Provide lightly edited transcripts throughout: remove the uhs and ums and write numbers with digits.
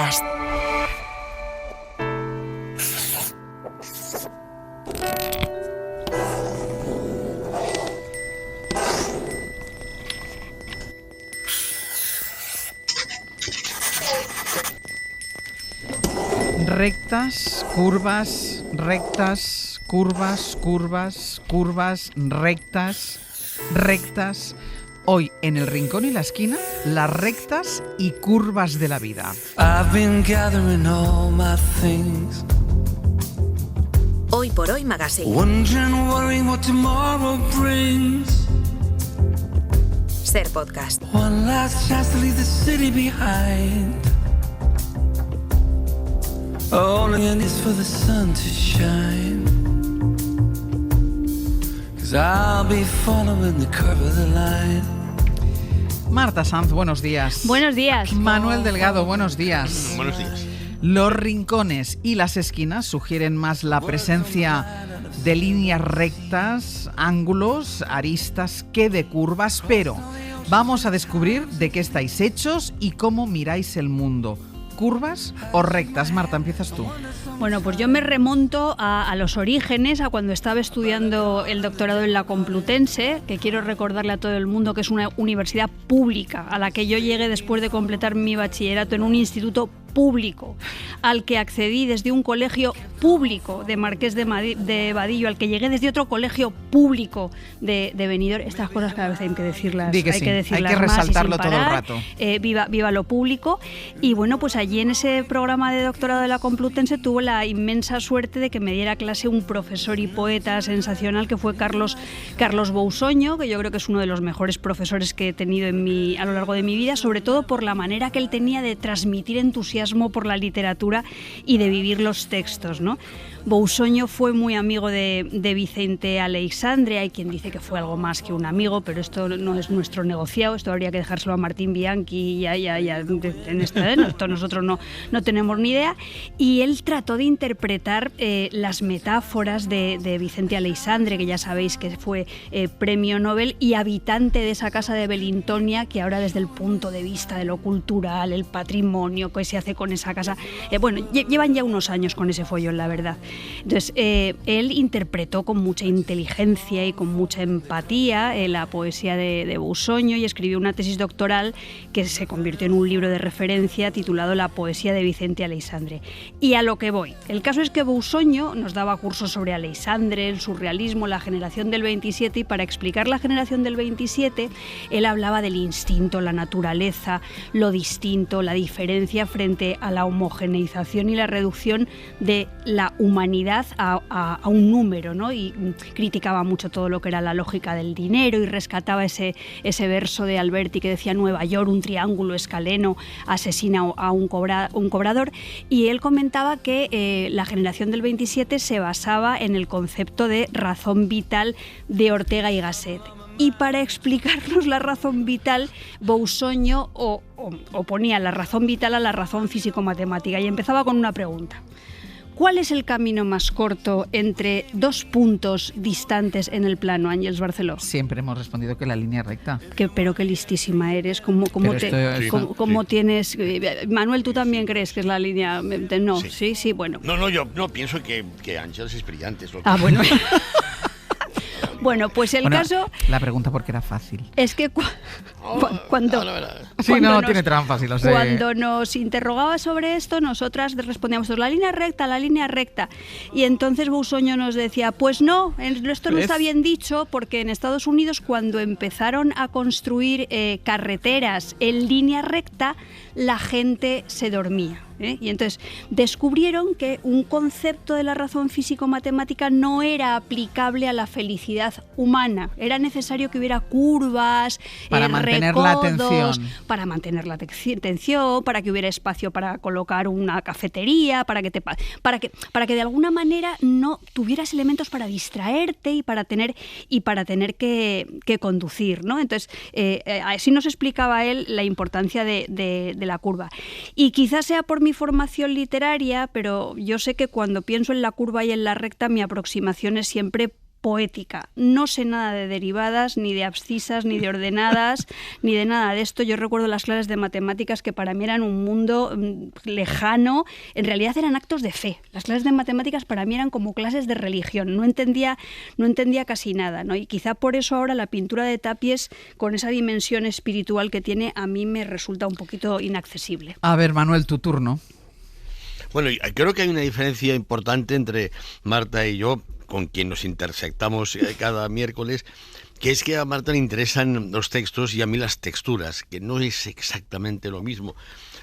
Podcast. Rectas, curvas, rectas, curvas, curvas, curvas, rectas, rectas. Hoy en El Rincón y la Esquina, las rectas y curvas de la vida. Hoy por Hoy Magazine. Ser Podcast. One last chance to leave the city behind. Only is for the sun to shine. 'Cause I'll be following the curve of the line. Marta Sanz, buenos días. Buenos días. Manuel Delgado, buenos días. Buenos días. Los rincones y las esquinas sugieren más la presencia de líneas rectas, ángulos, aristas que de curvas, pero vamos a descubrir de qué estáis hechos y cómo miráis el mundo. ¿Curvas o rectas? Marta, empiezas tú. Bueno, pues yo me remonto a los orígenes, a cuando estaba estudiando el doctorado en la Complutense, que quiero recordarle a todo el mundo que es una universidad pública, a la que yo llegué después de completar mi bachillerato en un instituto público, al que accedí desde un colegio público de Marqués de Vadillo, al que llegué desde otro colegio público de Benidorm. Estas cosas cada vez hay que decirlas, Hay que resaltarlo todo el rato. Viva lo público. Y bueno, pues allí en ese programa de doctorado de la Complutense tuve la inmensa suerte de que me diera clase un profesor y poeta sensacional que fue Carlos Bousoño, que yo creo que es uno de los mejores profesores que he tenido a lo largo de mi vida, sobre todo por la manera que él tenía de transmitir entusiasmo por la literatura y de vivir los textos, ¿no? Bousoño fue muy amigo de Vicente Aleixandre. Hay quien dice que fue algo más que un amigo, pero esto no es nuestro negociado, esto habría que dejárselo a Martín Bianchi y en esto nosotros no tenemos ni idea. Y él trató de interpretar las metáforas de Vicente Aleixandre, que ya sabéis que fue premio Nobel y habitante de esa casa de Belintonia, que ahora desde el punto de vista de lo cultural, el patrimonio que se hace con esa casa, llevan ya unos años con ese follón, la verdad. Entonces, él interpretó con mucha inteligencia y con mucha empatía la poesía de Bousoño y escribió una tesis doctoral que se convirtió en un libro de referencia titulado La poesía de Vicente Aleixandre. Y a lo que voy. El caso es que Bousoño nos daba cursos sobre Aleixandre, el surrealismo, la generación del 27, y para explicar la generación del 27, él hablaba del instinto, la naturaleza, lo distinto, la diferencia frente a la homogeneización y la reducción de la humanidad a un número, ¿no? Y criticaba mucho todo lo que era la lógica del dinero y rescataba ese verso de Alberti que decía: Nueva York, un triángulo escaleno, asesina a un cobrador. Y él comentaba que la generación del 27 se basaba en el concepto de razón vital de Ortega y Gasset. Y para explicarnos la razón vital, Bousoño oponía la razón vital a la razón físico-matemática y empezaba con una pregunta. ¿Cuál es el camino más corto entre dos puntos distantes en el plano, Ángels Barceló? Siempre hemos respondido que la línea recta. Pero qué listísima eres. ¿Cómo tienes? Manuel, ¿tú también crees que es la línea? No, sí, bueno. No, yo no pienso que Ángels es brillante. Bueno. Bueno, pues caso... La pregunta porque era fácil. Es que cuando tiene trampa, sí lo sé. Cuando nos interrogaba sobre esto, nosotras respondíamos la línea recta. Y entonces Bousoño nos decía, pues no, esto no está bien dicho, porque en Estados Unidos cuando empezaron a construir carreteras en línea recta, la gente se dormía. Y entonces descubrieron que un concepto de la razón físico-matemática no era aplicable a la felicidad humana. Era necesario que hubiera curvas, para mantener la atención, para que hubiera espacio para colocar una cafetería, para que de alguna manera no tuvieras elementos para distraerte y para tener que conducir, ¿no? Entonces así nos explicaba él la importancia de la curva. Y quizás sea por mi formación literaria, pero yo sé que cuando pienso en la curva y en la recta, mi aproximación es siempre poética. No sé nada de derivadas, ni de abscisas, ni de ordenadas, ni de nada de esto. Yo recuerdo las clases de matemáticas que para mí eran un mundo lejano. En realidad eran actos de fe. Las clases de matemáticas para mí eran como clases de religión. No entendía casi nada, ¿no? Y quizá por eso ahora la pintura de Tapies, con esa dimensión espiritual que tiene, a mí me resulta un poquito inaccesible. A ver, Manuel, tu turno. Bueno, creo que hay una diferencia importante entre Marta y yo, con quien nos intersectamos cada miércoles, que es que a Marta le interesan los textos y a mí las texturas, que no es exactamente lo mismo.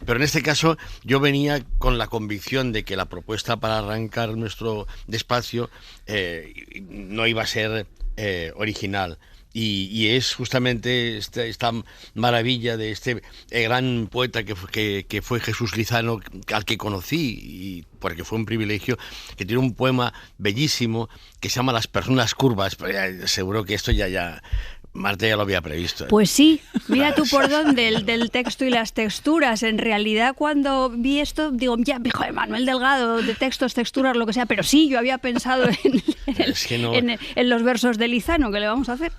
Pero en este caso yo venía con la convicción de que la propuesta para arrancar nuestro despacio no iba a ser original. Y es justamente esta maravilla de este gran poeta que fue Jesús Lizano, al que conocí, y porque fue un privilegio, que tiene un poema bellísimo que se llama Las personas curvas. Pero seguro que esto ya Marta ya lo había previsto. Pues sí, mira tú por dónde, del texto y las texturas. En realidad, cuando vi esto, digo, ya, joder, Manuel Delgado, de textos, texturas, lo que sea, pero sí, yo había pensado en los versos de Lizano, ¿qué le vamos a hacer?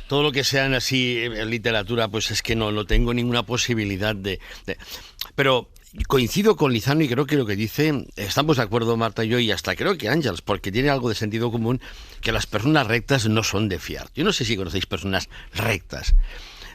Todo lo que sean así en literatura, pues es que no tengo ninguna posibilidad de... Pero coincido con Lizano y creo que lo que dice, estamos de acuerdo Marta y yo, y hasta creo que Àngels, porque tiene algo de sentido común, que las personas rectas no son de fiar. Yo no sé si conocéis personas rectas.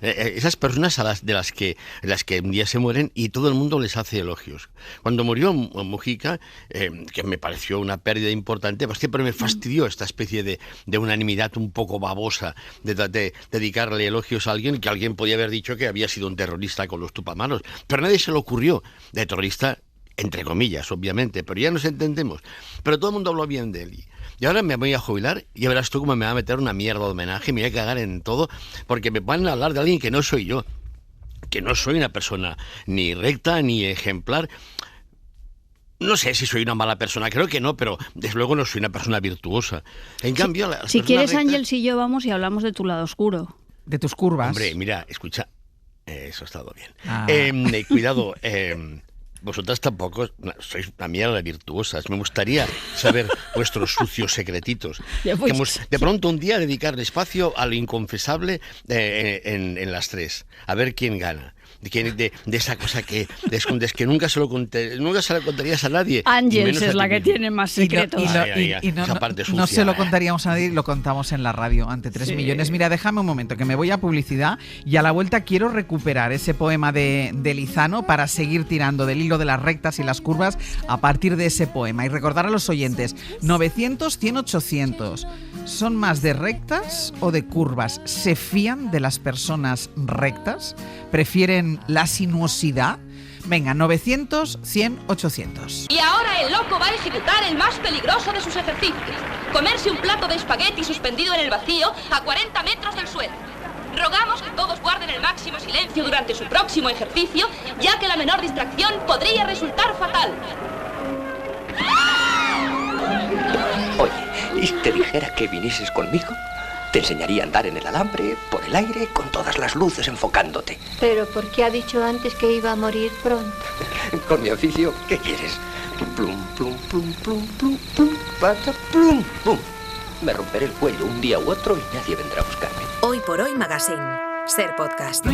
Esas personas de las que un día se mueren y todo el mundo les hace elogios. Cuando murió Mujica, que me pareció una pérdida importante, pues siempre me fastidió esta especie de unanimidad un poco babosa de dedicarle elogios a alguien, que alguien podía haber dicho que había sido un terrorista con los tupamaros, pero a nadie se le ocurrió. De terrorista, entre comillas, obviamente, pero ya nos entendemos. Pero todo el mundo habló bien de él. Y ahora me voy a jubilar y ya verás tú cómo me va a meter una mierda de homenaje, me voy a cagar en todo, porque me van a hablar de alguien que no soy yo, que no soy una persona ni recta ni ejemplar. No sé si soy una mala persona, creo que no, pero desde luego no soy una persona virtuosa. En cambio, si quieres, Àngels y yo vamos y hablamos de tu lado oscuro. De tus curvas. Hombre, mira, escucha, eso ha estado bien. Cuidado, vosotras tampoco sois una mierda virtuosas. Me gustaría saber vuestros sucios secretitos. De pronto un día dedicarle espacio a lo inconfesable en las tres. A ver quién gana. De esa cosa que escondes, que nunca se lo contarías a nadie. Àngels es la que tiene más secretos. Y no se lo contaríamos a nadie, lo contamos en la radio ante 3 millones. Mira, déjame un momento, que me voy a publicidad y a la vuelta quiero recuperar ese poema de Lizano para seguir tirando del hilo de las rectas y las curvas a partir de ese poema. Y recordar a los oyentes, 900, 100, 800. ¿Son más de rectas o de curvas? ¿Se fían de las personas rectas? ¿Prefieren la sinuosidad? Venga, 900, 100, 800. Y ahora el loco va a ejecutar el más peligroso de sus ejercicios: comerse un plato de espagueti suspendido en el vacío a 40 metros del suelo. Rogamos que todos guarden el máximo silencio durante su próximo ejercicio, ya que la menor distracción podría resultar fatal. Oye, ¿y si te dijera que vinieses conmigo? Te enseñaría a andar en el alambre, por el aire, con todas las luces enfocándote. Pero ¿por qué ha dicho antes que iba a morir pronto? Con mi oficio, ¿qué quieres? Plum, plum, plum, plum, plum, plum, pata, plum, plum. Me romperé el cuello un día u otro y nadie vendrá a buscarme. Hoy por Hoy Magazine. Ser Podcast.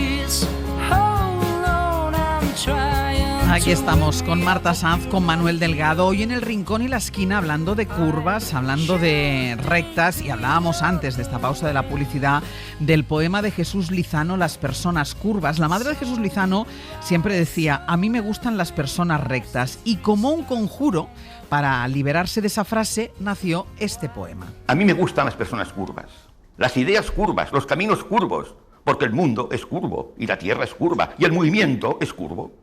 Aquí estamos con Marta Sanz, con Manuel Delgado, hoy en el rincón y la esquina hablando de curvas, hablando de rectas, y hablábamos antes de esta pausa de la publicidad del poema de Jesús Lizano, Las personas curvas. La madre de Jesús Lizano siempre decía, a mí me gustan las personas rectas, y como un conjuro para liberarse de esa frase nació este poema. A mí me gustan las personas curvas, las ideas curvas, los caminos curvos, porque el mundo es curvo y la tierra es curva y el movimiento es curvo.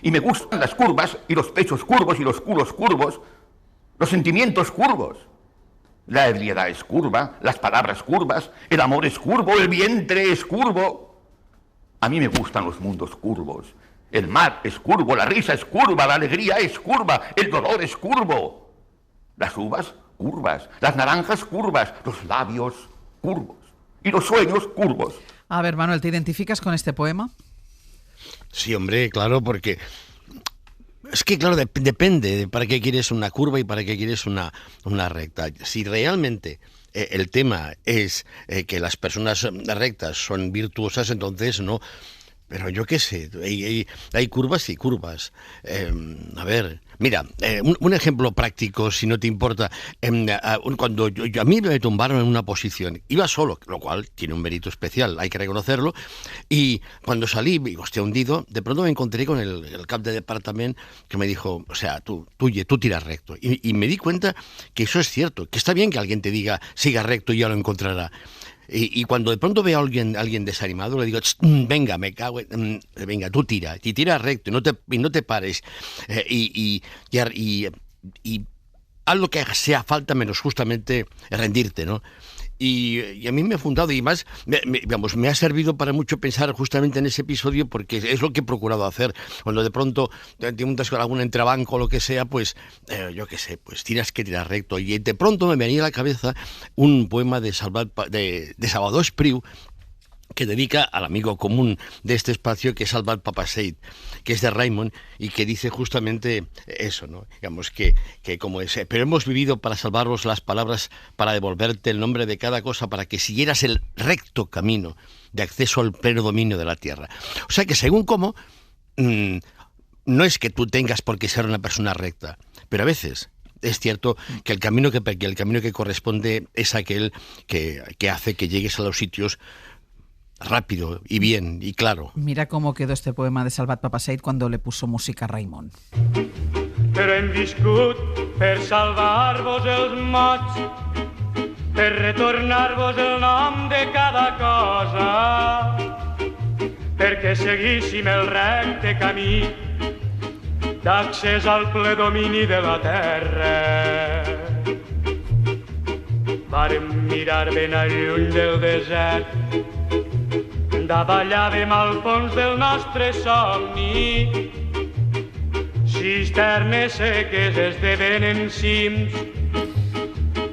Y me gustan las curvas y los pechos curvos y los culos curvos, los sentimientos curvos. La ebriedad es curva, las palabras curvas, el amor es curvo, el vientre es curvo. A mí me gustan los mundos curvos. El mar es curvo, la risa es curva, la alegría es curva, el dolor es curvo. Las uvas curvas, las naranjas curvas, los labios curvos y los sueños curvos. A ver, Manuel, ¿te identificas con este poema? Sí, hombre, claro, porque es que, claro, depende de para qué quieres una curva y para qué quieres una recta. Si realmente el tema es que las personas rectas son virtuosas, entonces no. Pero yo qué sé, hay curvas y curvas. A ver, mira, un ejemplo práctico, si no te importa. Cuando a mí me tumbaron en una posición, iba solo, lo cual tiene un mérito especial, hay que reconocerlo, y cuando salí, hostia, hundido, de pronto me encontré con el cap de departamento que me dijo, o sea, tú tiras recto. Y me di cuenta que eso es cierto, que está bien que alguien te diga, siga recto y ya lo encontrará. Y cuando de pronto veo a alguien desanimado, le digo, venga, me cago venga, tú tira recto y no te pares, y haz lo que sea falta menos justamente rendirte, ¿no? Y a mí me ha fundado y más, me ha servido para mucho pensar justamente en ese episodio, porque es lo que he procurado hacer. Cuando de pronto te untas con algún entrebanco o lo que sea, pues yo qué sé, pues tienes que tirar recto. Y de pronto me venía a la cabeza un poema de Salvador Espriu, que dedica al amigo común de este espacio, que es Salvat Papasseit, que es de Raymond, y que dice justamente eso, ¿no? Digamos que como es, pero hemos vivido para salvarvos las palabras, para devolverte el nombre de cada cosa, para que siguieras el recto camino de acceso al pleno dominio de la tierra. O sea que según cómo, no es que tú tengas por qué ser una persona recta, pero a veces es cierto que el camino que corresponde es aquel que hace que llegues a los sitios rápido y bien y claro. Mira cómo quedó este poema de Salvat Papasseit cuando le puso música a Raimon. Però hem viscut per salvar-vos els mots, per retornar-vos el nom de cada cosa, perquè seguíssim el recte camí d'accés al ple domini de la terra. Vàrem mirar ben lluny del desert, davallàvem al fons del nostre somni. Cisternes seques esdevenen cims.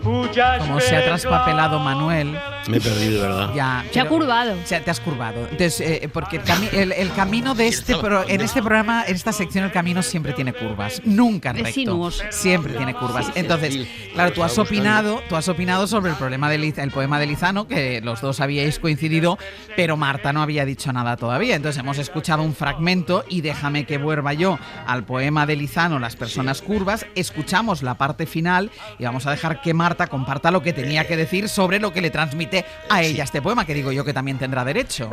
Como se ha traspapelado Manuel. Me he perdido, de verdad. Ya, se ha curvado. Te has curvado. Entonces, porque el camino de en este programa, en esta sección, el camino siempre tiene curvas. Nunca recto. Sinuoso. Siempre tiene curvas. Entonces, claro, tú has opinado sobre el poema de Lizano, que los dos habíais coincidido, pero Marta no había dicho nada todavía. Entonces hemos escuchado un fragmento y déjame que vuelva yo al poema de Lizano, Las personas curvas. Escuchamos la parte final y vamos a dejar que Marta comparta lo que tenía que decir sobre lo que le transmite a ella este poema, que digo yo que también tendrá derecho.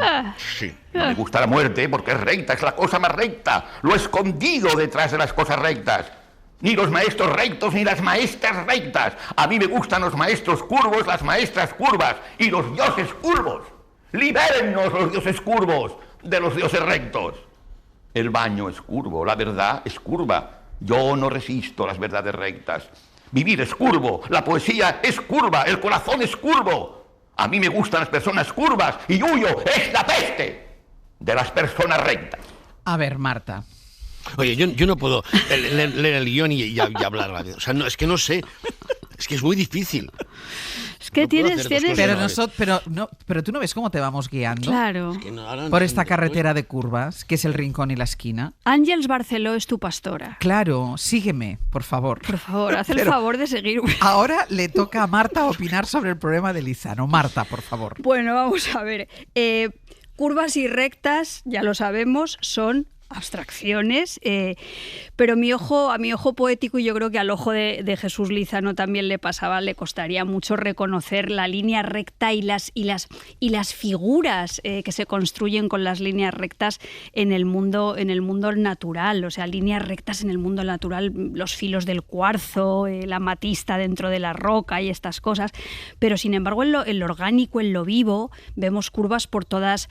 Sí, no me gusta la muerte porque es recta, es la cosa más recta, lo escondido detrás de las cosas rectas. Ni los maestros rectos ni las maestras rectas. A mí me gustan los maestros curvos, las maestras curvas y los dioses curvos. Libérennos los dioses curvos de los dioses rectos. El baño es curvo, la verdad es curva. Yo no resisto las verdades rectas. Vivir es curvo, la poesía es curva, el corazón es curvo. A mí me gustan las personas curvas y huyo, es la peste de las personas rectas. A ver, Marta. Oye, yo no puedo leer el guión y hablar rápido. O sea, no, es que no sé. Es que es muy difícil. Es que no tienes... Pero tú no ves cómo te vamos guiando. Claro. Es que no, por esta carretera de curvas, que es el rincón y la esquina. Ángels Barceló es tu pastora. Claro, sígueme, por favor. Por favor, haz el favor de seguirme. Ahora le toca a Marta opinar sobre el problema de Lizano. Marta, por favor. Bueno, vamos a ver. Curvas y rectas, ya lo sabemos, son abstracciones, pero a mi ojo poético, y yo creo que al ojo de Jesús Lizano también le costaría mucho reconocer la línea recta y las figuras que se construyen con las líneas rectas en el mundo natural, o sea, líneas rectas en el mundo natural, los filos del cuarzo, la amatista dentro de la roca y estas cosas, pero sin embargo en lo orgánico, en lo vivo, vemos curvas por todas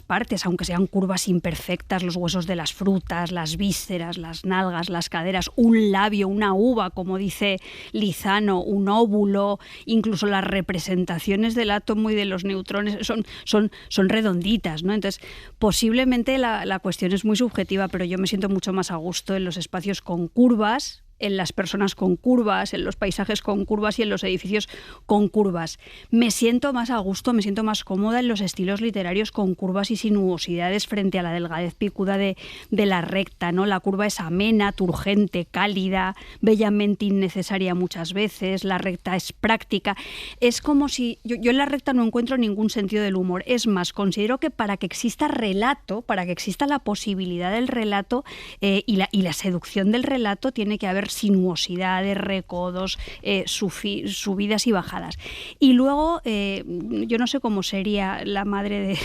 partes, aunque sean curvas imperfectas, los huesos de las frutas, las vísceras, las nalgas, las caderas, un labio, una uva, como dice Lizano, un óvulo, incluso las representaciones del átomo y de los neutrones son redonditas, ¿no? Entonces, posiblemente la cuestión es muy subjetiva, pero yo me siento mucho más a gusto en los espacios con curvas en las personas con curvas, en los paisajes con curvas y en los edificios con curvas. Me siento más a gusto, me siento más cómoda en los estilos literarios con curvas y sinuosidades frente a la delgadez picuda de la recta, ¿no? La curva es amena, turgente, cálida, bellamente innecesaria muchas veces, la recta es práctica. Es como si... Yo en la recta no encuentro ningún sentido del humor. Es más, considero que para que exista relato, para que exista la posibilidad del relato y la seducción del relato, tiene que haber sinuosidades, recodos, subidas y bajadas. Y luego, yo no sé cómo sería la madre de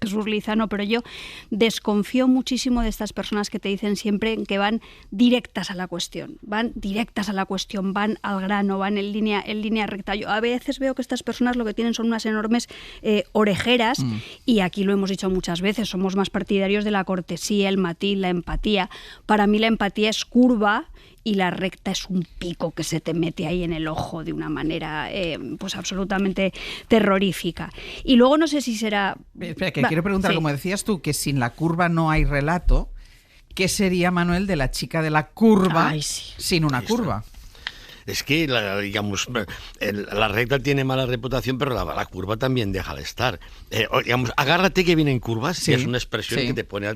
Jesús Lizano, pero yo desconfío muchísimo de estas personas que te dicen siempre que van directas a la cuestión, van al grano, van en línea recta. Yo a veces veo que estas personas lo que tienen son unas enormes orejeras, y aquí lo hemos dicho muchas veces, somos más partidarios de la cortesía, el matiz, la empatía. Para mí la empatía es curva y la recta es un pico que se te mete ahí en el ojo de una manera pues absolutamente terrorífica. Y luego no sé si será... Espera, que quiero preguntar, como decías tú, que sin la curva no hay relato, ¿qué sería, Manuel, de la chica de la curva sin una curva? Es que, la recta tiene mala reputación, pero la curva también deja de estar. Digamos, agárrate que vienen curvas, sí, es una expresión que te pone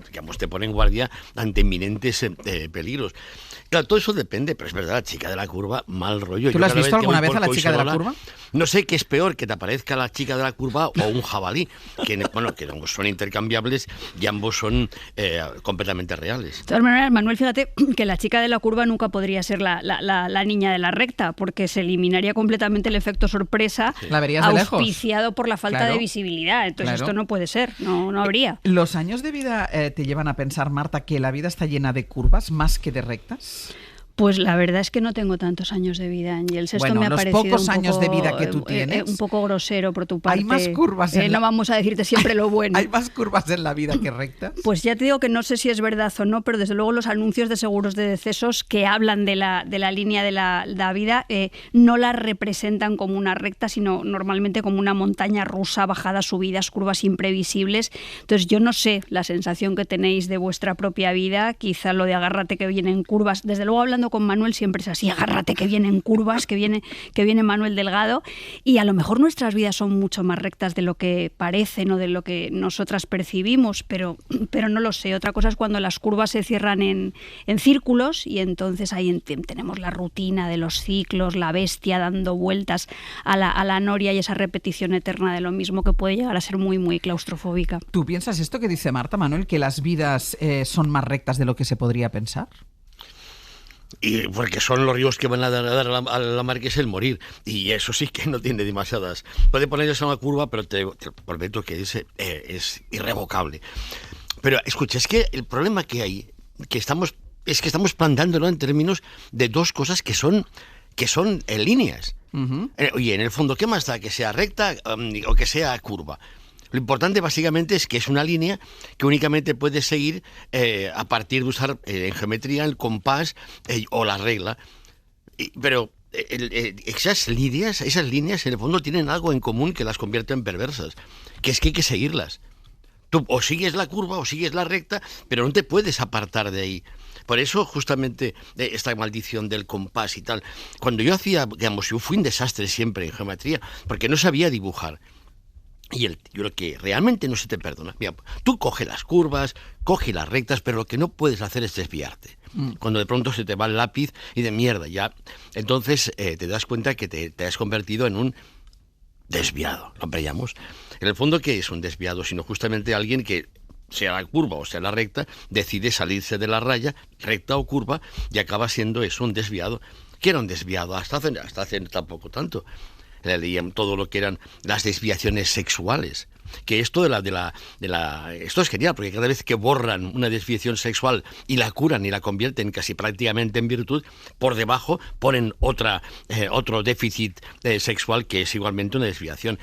en guardia ante inminentes peligros. Claro, todo eso depende, pero es verdad, la chica de la curva, mal rollo. ¿Tú la has visto alguna vez a la chica de la curva? No sé qué es peor, que te aparezca la chica de la curva o un jabalí, que ambos son intercambiables y ambos son completamente reales. De todas maneras, Manuel, fíjate que la chica de la curva nunca podría ser la niña de la recta, porque se eliminaría completamente el efecto sorpresa, la verías de lejos, auspiciado por la falta de visibilidad. Entonces esto no puede ser, no habría. ¿Los años de vida te llevan a pensar, Marta, que la vida está llena de curvas más que de rectas? Pues la verdad es que no tengo tantos años de vida, Ángels. Esto me ha los parecido pocos años de vida que tú tienes, un poco grosero por tu parte. Hay más curvas no vamos a decirte siempre lo bueno. ¿Hay más curvas en la vida que rectas? Pues ya te digo que no sé si es verdad o no, pero desde luego los anuncios de seguros de decesos que hablan de la línea de la vida no la representan como una recta, sino normalmente como una montaña rusa, bajadas, subidas, curvas imprevisibles. Entonces yo no sé la sensación que tenéis de vuestra propia vida, quizá lo de agárrate que vienen curvas. Desde luego, hablando con Manuel siempre es así, agárrate que vienen curvas, que viene Manuel Delgado, y a lo mejor nuestras vidas son mucho más rectas de lo que parecen o de lo que nosotras percibimos, pero no lo sé. Otra cosa es cuando las curvas se cierran en círculos, y entonces ahí tenemos la rutina de los ciclos, la bestia dando vueltas a la noria y esa repetición eterna de lo mismo, que puede llegar a ser muy, muy claustrofóbica. ¿Tú piensas esto que dice Marta, Manuel, que las vidas son más rectas de lo que se podría pensar? Y porque son los ríos que van a dar a la mar, que es el morir. Y eso sí que no tiene demasiadas... Puede ponerse una curva, pero te prometo que es irrevocable. Pero escucha, es que el problema que hay, es que estamos planteándolo en términos de dos cosas que son líneas. Oye, en el fondo, ¿qué más da que sea recta o que sea curva? Lo importante básicamente es que es una línea que únicamente puedes seguir a partir de usar en geometría el compás o la regla. Pero esas líneas en el fondo tienen algo en común que las convierte en perversas, que es que hay que seguirlas. Tú o sigues la curva o sigues la recta, pero no te puedes apartar de ahí. Por eso, justamente, esta maldición del compás y tal. Cuando yo yo fui un desastre siempre en geometría, porque no sabía dibujar. Y yo lo que realmente no se te perdona. Mira, tú coge las curvas, coge las rectas, pero lo que no puedes hacer es desviarte. Cuando de pronto se te va el lápiz y de mierda ya, entonces te das cuenta que te has convertido en un desviado, lo veíamos. En el fondo, ¿qué es un desviado? Sino justamente alguien que, sea la curva o sea la recta, decide salirse de la raya, recta o curva, y acaba siendo eso, un desviado. ¿Qué era un desviado? Hasta hace tampoco tanto. Leían todo lo que eran las desviaciones sexuales, que esto esto es genial, porque cada vez que borran una desviación sexual y la curan y la convierten casi prácticamente en virtud, por debajo ponen otro déficit sexual que es igualmente una desviación.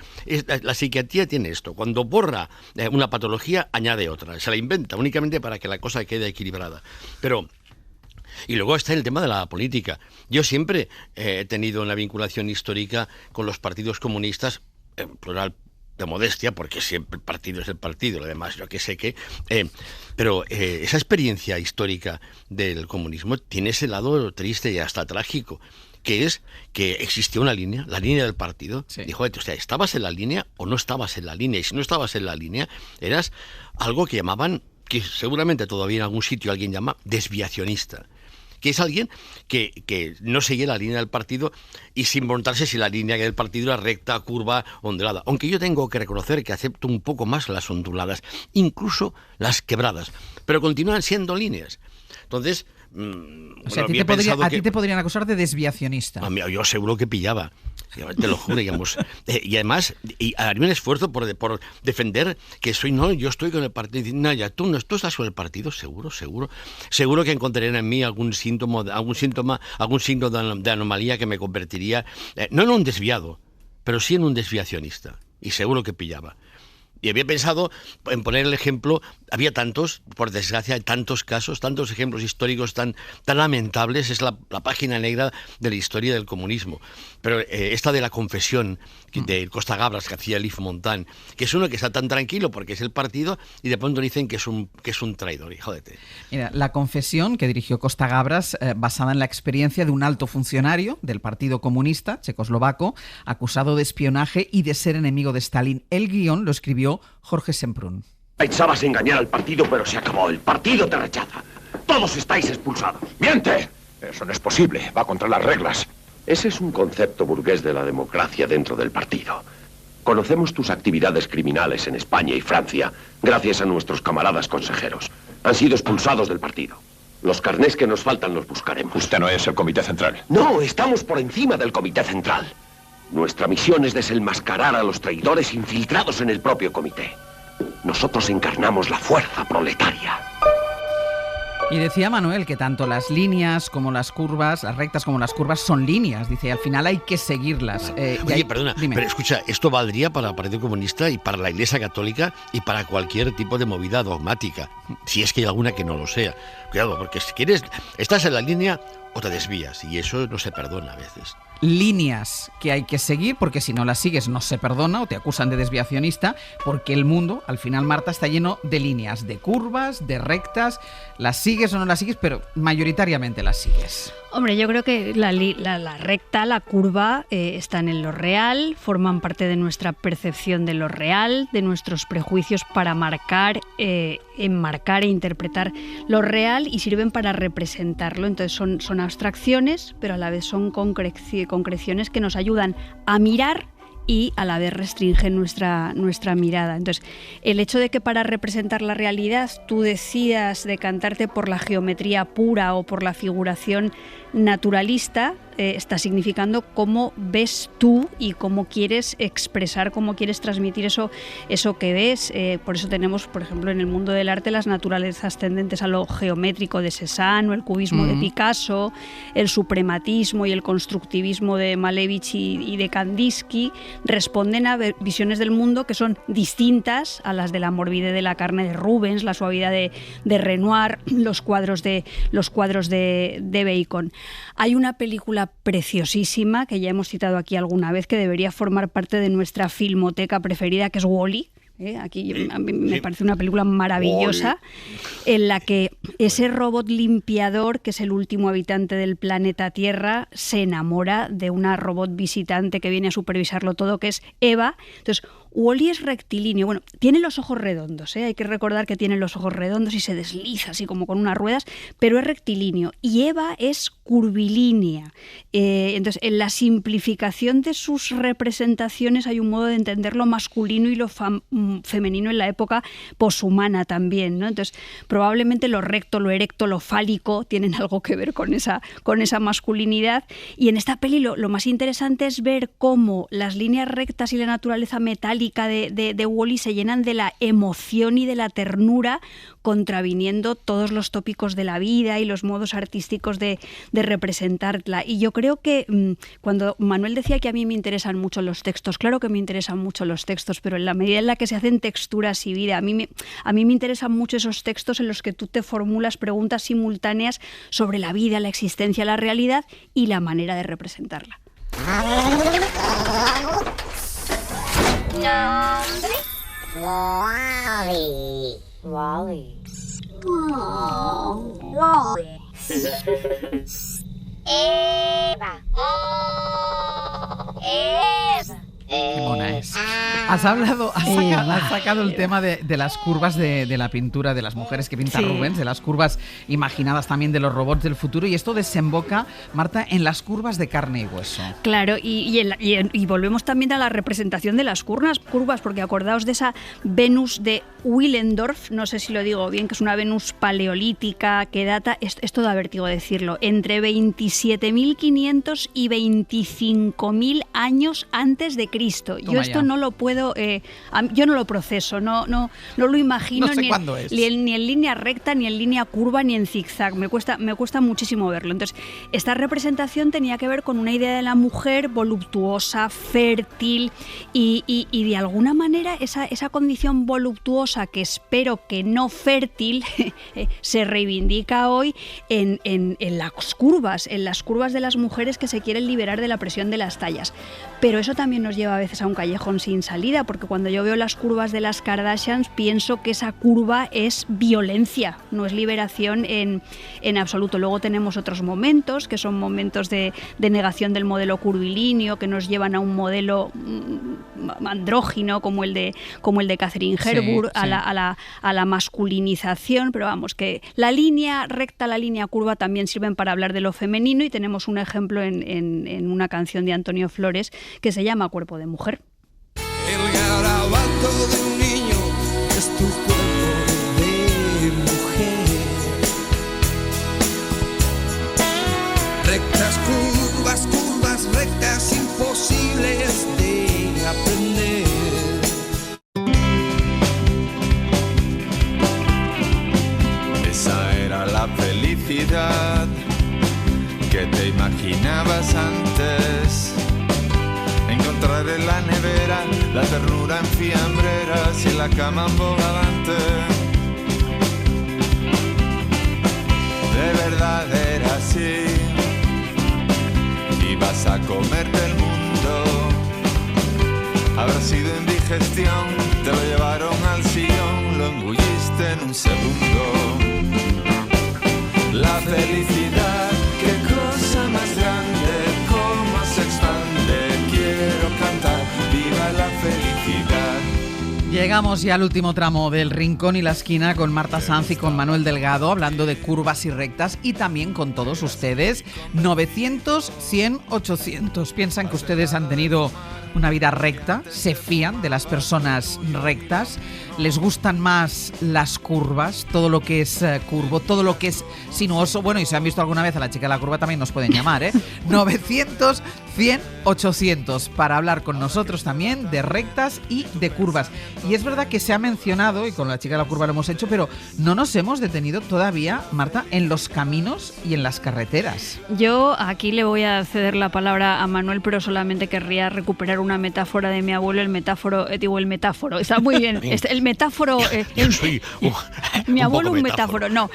La psiquiatría tiene esto: cuando borra una patología, añade otra, se la inventa únicamente para que la cosa quede equilibrada. Y luego está el tema de la política. Yo siempre he tenido una vinculación histórica con los partidos comunistas, en plural de modestia, porque siempre el partido es el partido, lo demás yo que sé qué, pero esa experiencia histórica del comunismo tiene ese lado triste y hasta trágico, que es que existía una línea, la línea del partido. Sí. Dijo, o sea, ¿estabas en la línea o no estabas en la línea? Y si no estabas en la línea, eras algo que llamaban, que seguramente todavía en algún sitio alguien llama desviacionista, que es alguien que no seguía la línea del partido y sin preguntarse si la línea del partido era recta, curva, ondulada. Aunque yo tengo que reconocer que acepto un poco más las onduladas, incluso las quebradas, pero continúan siendo líneas. Entonces, o sea, a ti te podrían acusar de desviacionista. Yo seguro que pillaba. Te lo juro, digamos. Y además, haría un esfuerzo por defender que yo estoy con el partido. No, ya tú estás con el partido, seguro que encontrarían en mí algún signo de anomalía que me convertiría, no en un desviado, pero sí en un desviacionista. Y seguro que pillaba. Y había pensado en poner el ejemplo, había tantos, por desgracia, hay tantos casos, tantos ejemplos históricos tan lamentables, es la página negra de la historia del comunismo. Pero esta de la confesión de Costa Gabras que hacía Elif Montán, que es uno que está tan tranquilo porque es el partido y de pronto dicen que es un traidor, y jódete. Mira, la confesión que dirigió Costa Gabras, basada en la experiencia de un alto funcionario del Partido Comunista checoslovaco, acusado de espionaje y de ser enemigo de Stalin. El guión lo escribió Jorge Semprún. Pensabas engañar al partido, pero se acabó. El partido te rechaza. Todos estáis expulsados. ¡Miente! Eso no es posible. Va contra las reglas. Ese es un concepto burgués de la democracia dentro del partido. Conocemos tus actividades criminales en España y Francia gracias a nuestros camaradas consejeros. Han sido expulsados del partido. Los carnés que nos faltan los buscaremos. Usted no es el Comité Central. No, estamos por encima del Comité Central. Nuestra misión es desenmascarar a los traidores infiltrados en el propio comité. Nosotros encarnamos la fuerza proletaria. Y decía Manuel que tanto las líneas como las curvas, las rectas como las curvas son líneas. Dice, al final hay que seguirlas. Oye, perdona, pero escucha, esto valdría para el Partido Comunista y para la Iglesia Católica y para cualquier tipo de movida dogmática, si es que hay alguna que no lo sea. Cuidado, porque si quieres, estás en la línea o te desvías, y eso no se perdona a veces. Líneas que hay que seguir, porque si no las sigues no se perdona o te acusan de desviacionista, porque el mundo, al final, Marta, está lleno de líneas, de curvas, de rectas. Las sigues o no las sigues, pero mayoritariamente las sigues. Hombre, yo creo que la recta, la curva, están en lo real, forman parte de nuestra percepción de lo real, de nuestros prejuicios para marcar, enmarcar e interpretar lo real y sirven para representarlo. Entonces son abstracciones, pero a la vez son concreciones que nos ayudan a mirar y a la vez restringen nuestra mirada. Entonces, el hecho de que para representar la realidad tú decidas decantarte por la geometría pura o por la figuración naturalista, está significando cómo ves tú y cómo quieres expresar, cómo quieres transmitir eso que ves. Por eso tenemos, por ejemplo, en el mundo del arte las naturalezas tendentes a lo geométrico de Cézanne o el cubismo de Picasso, el suprematismo y el constructivismo de Malevich y de Kandinsky responden a visiones del mundo que son distintas a las de la morbidez de la carne de Rubens, la suavidad de Renoir, los cuadros de Bacon. Hay una película preciosísima que ya hemos citado aquí alguna vez que debería formar parte de nuestra filmoteca preferida, que es Wall-E. Aquí a mí me parece una película maravillosa en la que ese robot limpiador, que es el último habitante del planeta Tierra, se enamora de una robot visitante que viene a supervisarlo todo, que es Eva. Entonces, Wall-E es rectilíneo. Bueno, tiene los ojos redondos, hay que recordar que tiene los ojos redondos y se desliza así como con unas ruedas, pero es rectilíneo. Y Eva es curvilínea. Entonces, en la simplificación de sus representaciones hay un modo de entender lo masculino y lo femenino en la época poshumana también, ¿no? Entonces, probablemente lo recto, lo erecto, lo fálico tienen algo que ver con esa masculinidad. Y en esta peli lo más interesante es ver cómo las líneas rectas y la naturaleza metálica de Wall-E se llenan de la emoción y de la ternura, contraviniendo todos los tópicos de la vida y los modos artísticos de representarla. Y yo creo que cuando Manuel decía que a mí me interesan mucho los textos, claro que me interesan mucho los textos, pero en la medida en la que se hacen texturas y vida, a mí me interesan mucho esos textos en los que tú te formulas preguntas simultáneas sobre la vida, la existencia, la realidad y la manera de representarla. Wally. Wally. Eva. Eva. Qué mona es. Has sacado el tema de las curvas de la pintura de las mujeres que pinta Rubens, de las curvas imaginadas también de los robots del futuro, y esto desemboca, Marta, en las curvas de carne y hueso. Claro, y volvemos también a la representación de las curvas, porque acordaos de esa Venus de Willendorf, no sé si lo digo bien, que es una Venus paleolítica que data, esto da vértigo decirlo, entre 27.500 y 25.000 años antes de Cristo. Yo esto no lo puedo, yo no lo proceso, no lo imagino, no sé ni en línea recta, ni en línea curva, ni en zigzag. Me cuesta muchísimo verlo. Entonces, esta representación tenía que ver con una idea de la mujer voluptuosa, fértil y de alguna manera esa condición voluptuosa, que espero que no fértil, se reivindica hoy en las curvas de las mujeres que se quieren liberar de la presión de las tallas. Pero eso también nos lleva a veces a un callejón sin salida, porque cuando yo veo las curvas de las Kardashians pienso que esa curva es violencia, no es liberación en absoluto. Luego tenemos otros momentos, que son momentos de negación del modelo curvilíneo, que nos llevan a un modelo andrógino como el de Katharine Hepburn, a la masculinización, pero vamos, que la línea recta, la línea curva también sirven para hablar de lo femenino, y tenemos un ejemplo en una canción de Antonio Flores que se llama Cuerpo de Mujer. El garabato de un niño es tu cuerpo de mujer. Rectas, curvas, rectas, imposibles de aprender. Esa era la felicidad que te imaginabas antes. Encontrar en la nevera la ternura en fiambreras y la cama bogavante. De verdad era así. Ibas a comerte el mundo. Habrá sido indigestión, te lo llevaron al sillón, lo engulliste en un segundo. La felicidad, qué cosa más grande, cómo se expande. Quiero cantar, viva la felicidad. Llegamos ya al último tramo del Rincón y la Esquina con Marta Sanz y con Manuel Delgado, hablando de curvas y rectas, y también con todos ustedes. 900, 100, 800. ¿Piensan que ustedes han tenido una vida recta? ¿Se fían de las personas rectas? ¿Les gustan más las curvas? Todo lo que es curvo, todo lo que es sinuoso. Bueno, y si han visto alguna vez a la chica de la curva también nos pueden llamar, 900, 100, 800 para hablar con nosotros también de rectas y de curvas. Y es verdad que se ha mencionado, y con la chica de la curva lo hemos hecho, pero no nos hemos detenido todavía, Marta, en los caminos y en las carreteras. Yo aquí le voy a ceder la palabra a Manuel, pero solamente querría recuperar una metáfora de mi abuelo, el metáforo, está muy bien, el metáforo, mi abuelo un metáforo, no,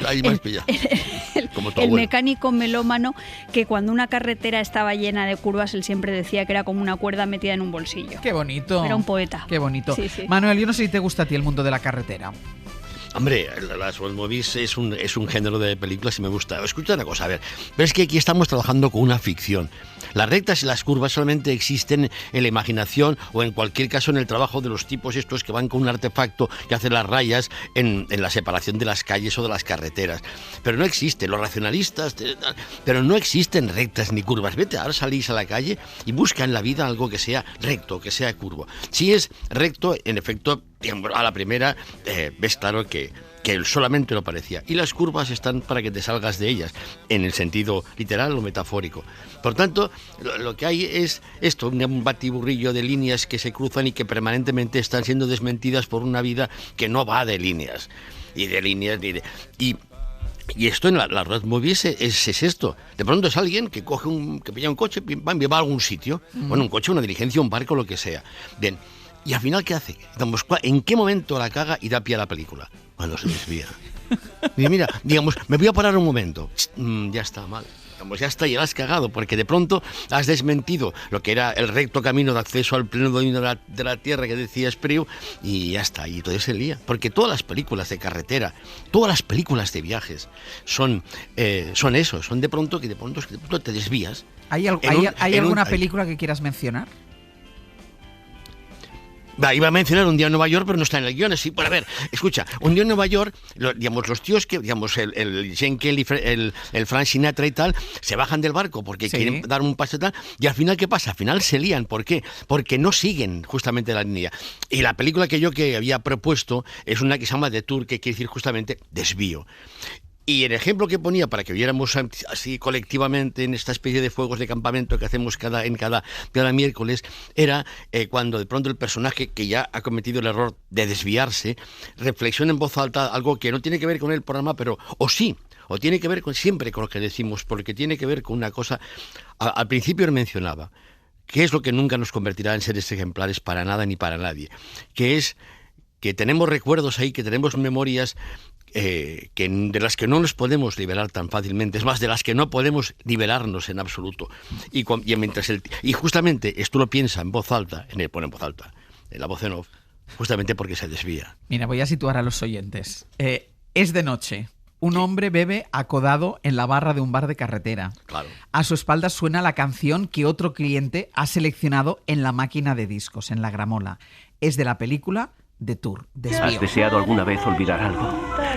el mecánico melómano, que cuando una carretera estaba llena de curvas, él siempre decía que era como una cuerda metida en un bolsillo. Qué bonito. Era un poeta. Qué bonito. Sí, sí. Manuel, yo no sé si te gusta a ti el mundo de la carretera. Hombre, las road movies es un género de películas y me gusta. Escucha una cosa, a ver, pero es que aquí estamos trabajando con una ficción. Las rectas y las curvas solamente existen en la imaginación o en cualquier caso en el trabajo de los tipos estos que van con un artefacto que hace las rayas en la separación de las calles o de las carreteras. Pero no existe, los racionalistas, pero no existen rectas ni curvas. Vete, ahora salís a la calle y busca en la vida algo que sea recto, que sea curvo. Si es recto, en efecto, a la primera ves claro que solamente lo parecía. Y las curvas están para que te salgas de ellas, en el sentido literal o metafórico. Por tanto, lo que hay es esto, un batiburrillo de líneas que se cruzan y que permanentemente están siendo desmentidas por una vida que no va de líneas. Y de líneas, y esto en la road movie es esto. De pronto es alguien que que pilla un coche y va a algún sitio. Bueno, un coche, una diligencia, un barco, lo que sea. Bien. Y al final, ¿qué hace? ¿En qué momento la caga y da pie a la película? Cuando se desvía. Y mira, digamos, me voy a parar un momento. Ya está mal. Ya está, ya la has cagado, porque de pronto has desmentido lo que era el recto camino de acceso al pleno dominio de la tierra que decía Espriu, y ya está, y todo se lía. Porque todas las películas de carretera, todas las películas de viajes son eso, son de pronto que de pronto te desvías. ¿Hay alguna película que quieras mencionar? Iba a mencionar Un día en Nueva York, pero no está en el guion. Sí, para ver, escucha, Un día en Nueva York, los tíos que, el Gene Kelly, el Frank Sinatra y tal, se bajan del barco porque quieren dar un paso y tal, y al final, ¿qué pasa? Al final se lían. ¿Por qué? Porque no siguen justamente la línea. Y la película que había propuesto es una que se llama The Tour, que quiere decir justamente desvío. Y el ejemplo que ponía para que viéramos así colectivamente en esta especie de fuegos de campamento que hacemos cada miércoles era cuando de pronto el personaje que ya ha cometido el error de desviarse reflexiona en voz alta algo que no tiene que ver con el programa, pero o tiene que ver siempre con lo que decimos, porque tiene que ver con una cosa. Al principio él mencionaba que es lo que nunca nos convertirá en seres ejemplares para nada ni para nadie, que es que tenemos recuerdos ahí, que tenemos memorias de las que no nos podemos liberar tan fácilmente, es más, de las que no podemos liberarnos en absoluto. Y justamente esto lo piensa en voz alta, en la voz en off, justamente porque se desvía. Mira, voy a situar a los oyentes. Es de noche. Un hombre bebe acodado en la barra de un bar de carretera. Claro. A su espalda suena la canción que otro cliente ha seleccionado en la máquina de discos, en la gramola. Es de la película The Tour, desvío. ¿Has deseado alguna vez olvidar algo?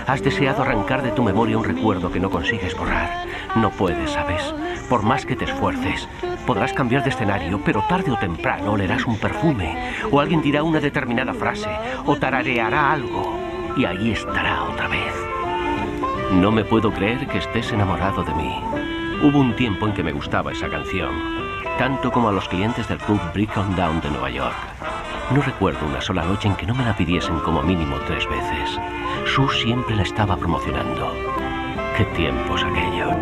¿Has deseado arrancar de tu memoria un recuerdo que no consigues borrar? No puedes, ¿sabes? Por más que te esfuerces, podrás cambiar de escenario, pero tarde o temprano olerás un perfume, o alguien dirá una determinada frase, o tarareará algo, y ahí estará otra vez. No me puedo creer que estés enamorado de mí. Hubo un tiempo en que me gustaba esa canción, tanto como a los clientes del club Brick on Down de Nueva York. No recuerdo una sola noche en que no me la pidiesen como mínimo 3 veces. Sue siempre la estaba promocionando. ¡Qué tiempos aquellos!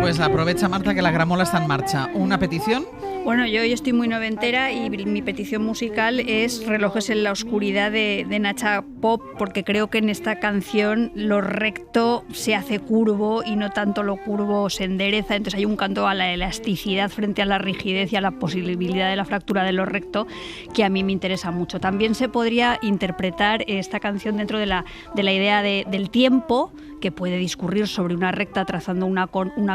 Pues aprovecha, Marta, que la gramola está en marcha. ¿Una petición? Bueno, yo estoy muy noventera y mi petición musical es Relojes en la oscuridad de Nacha Pop, porque creo que en esta canción lo recto se hace curvo y no tanto lo curvo se endereza. Entonces hay un canto a la elasticidad frente a la rigidez y a la posibilidad de la fractura de lo recto que a mí me interesa mucho. También se podría interpretar esta canción dentro de la idea del tiempo, que puede discurrir sobre una recta trazando una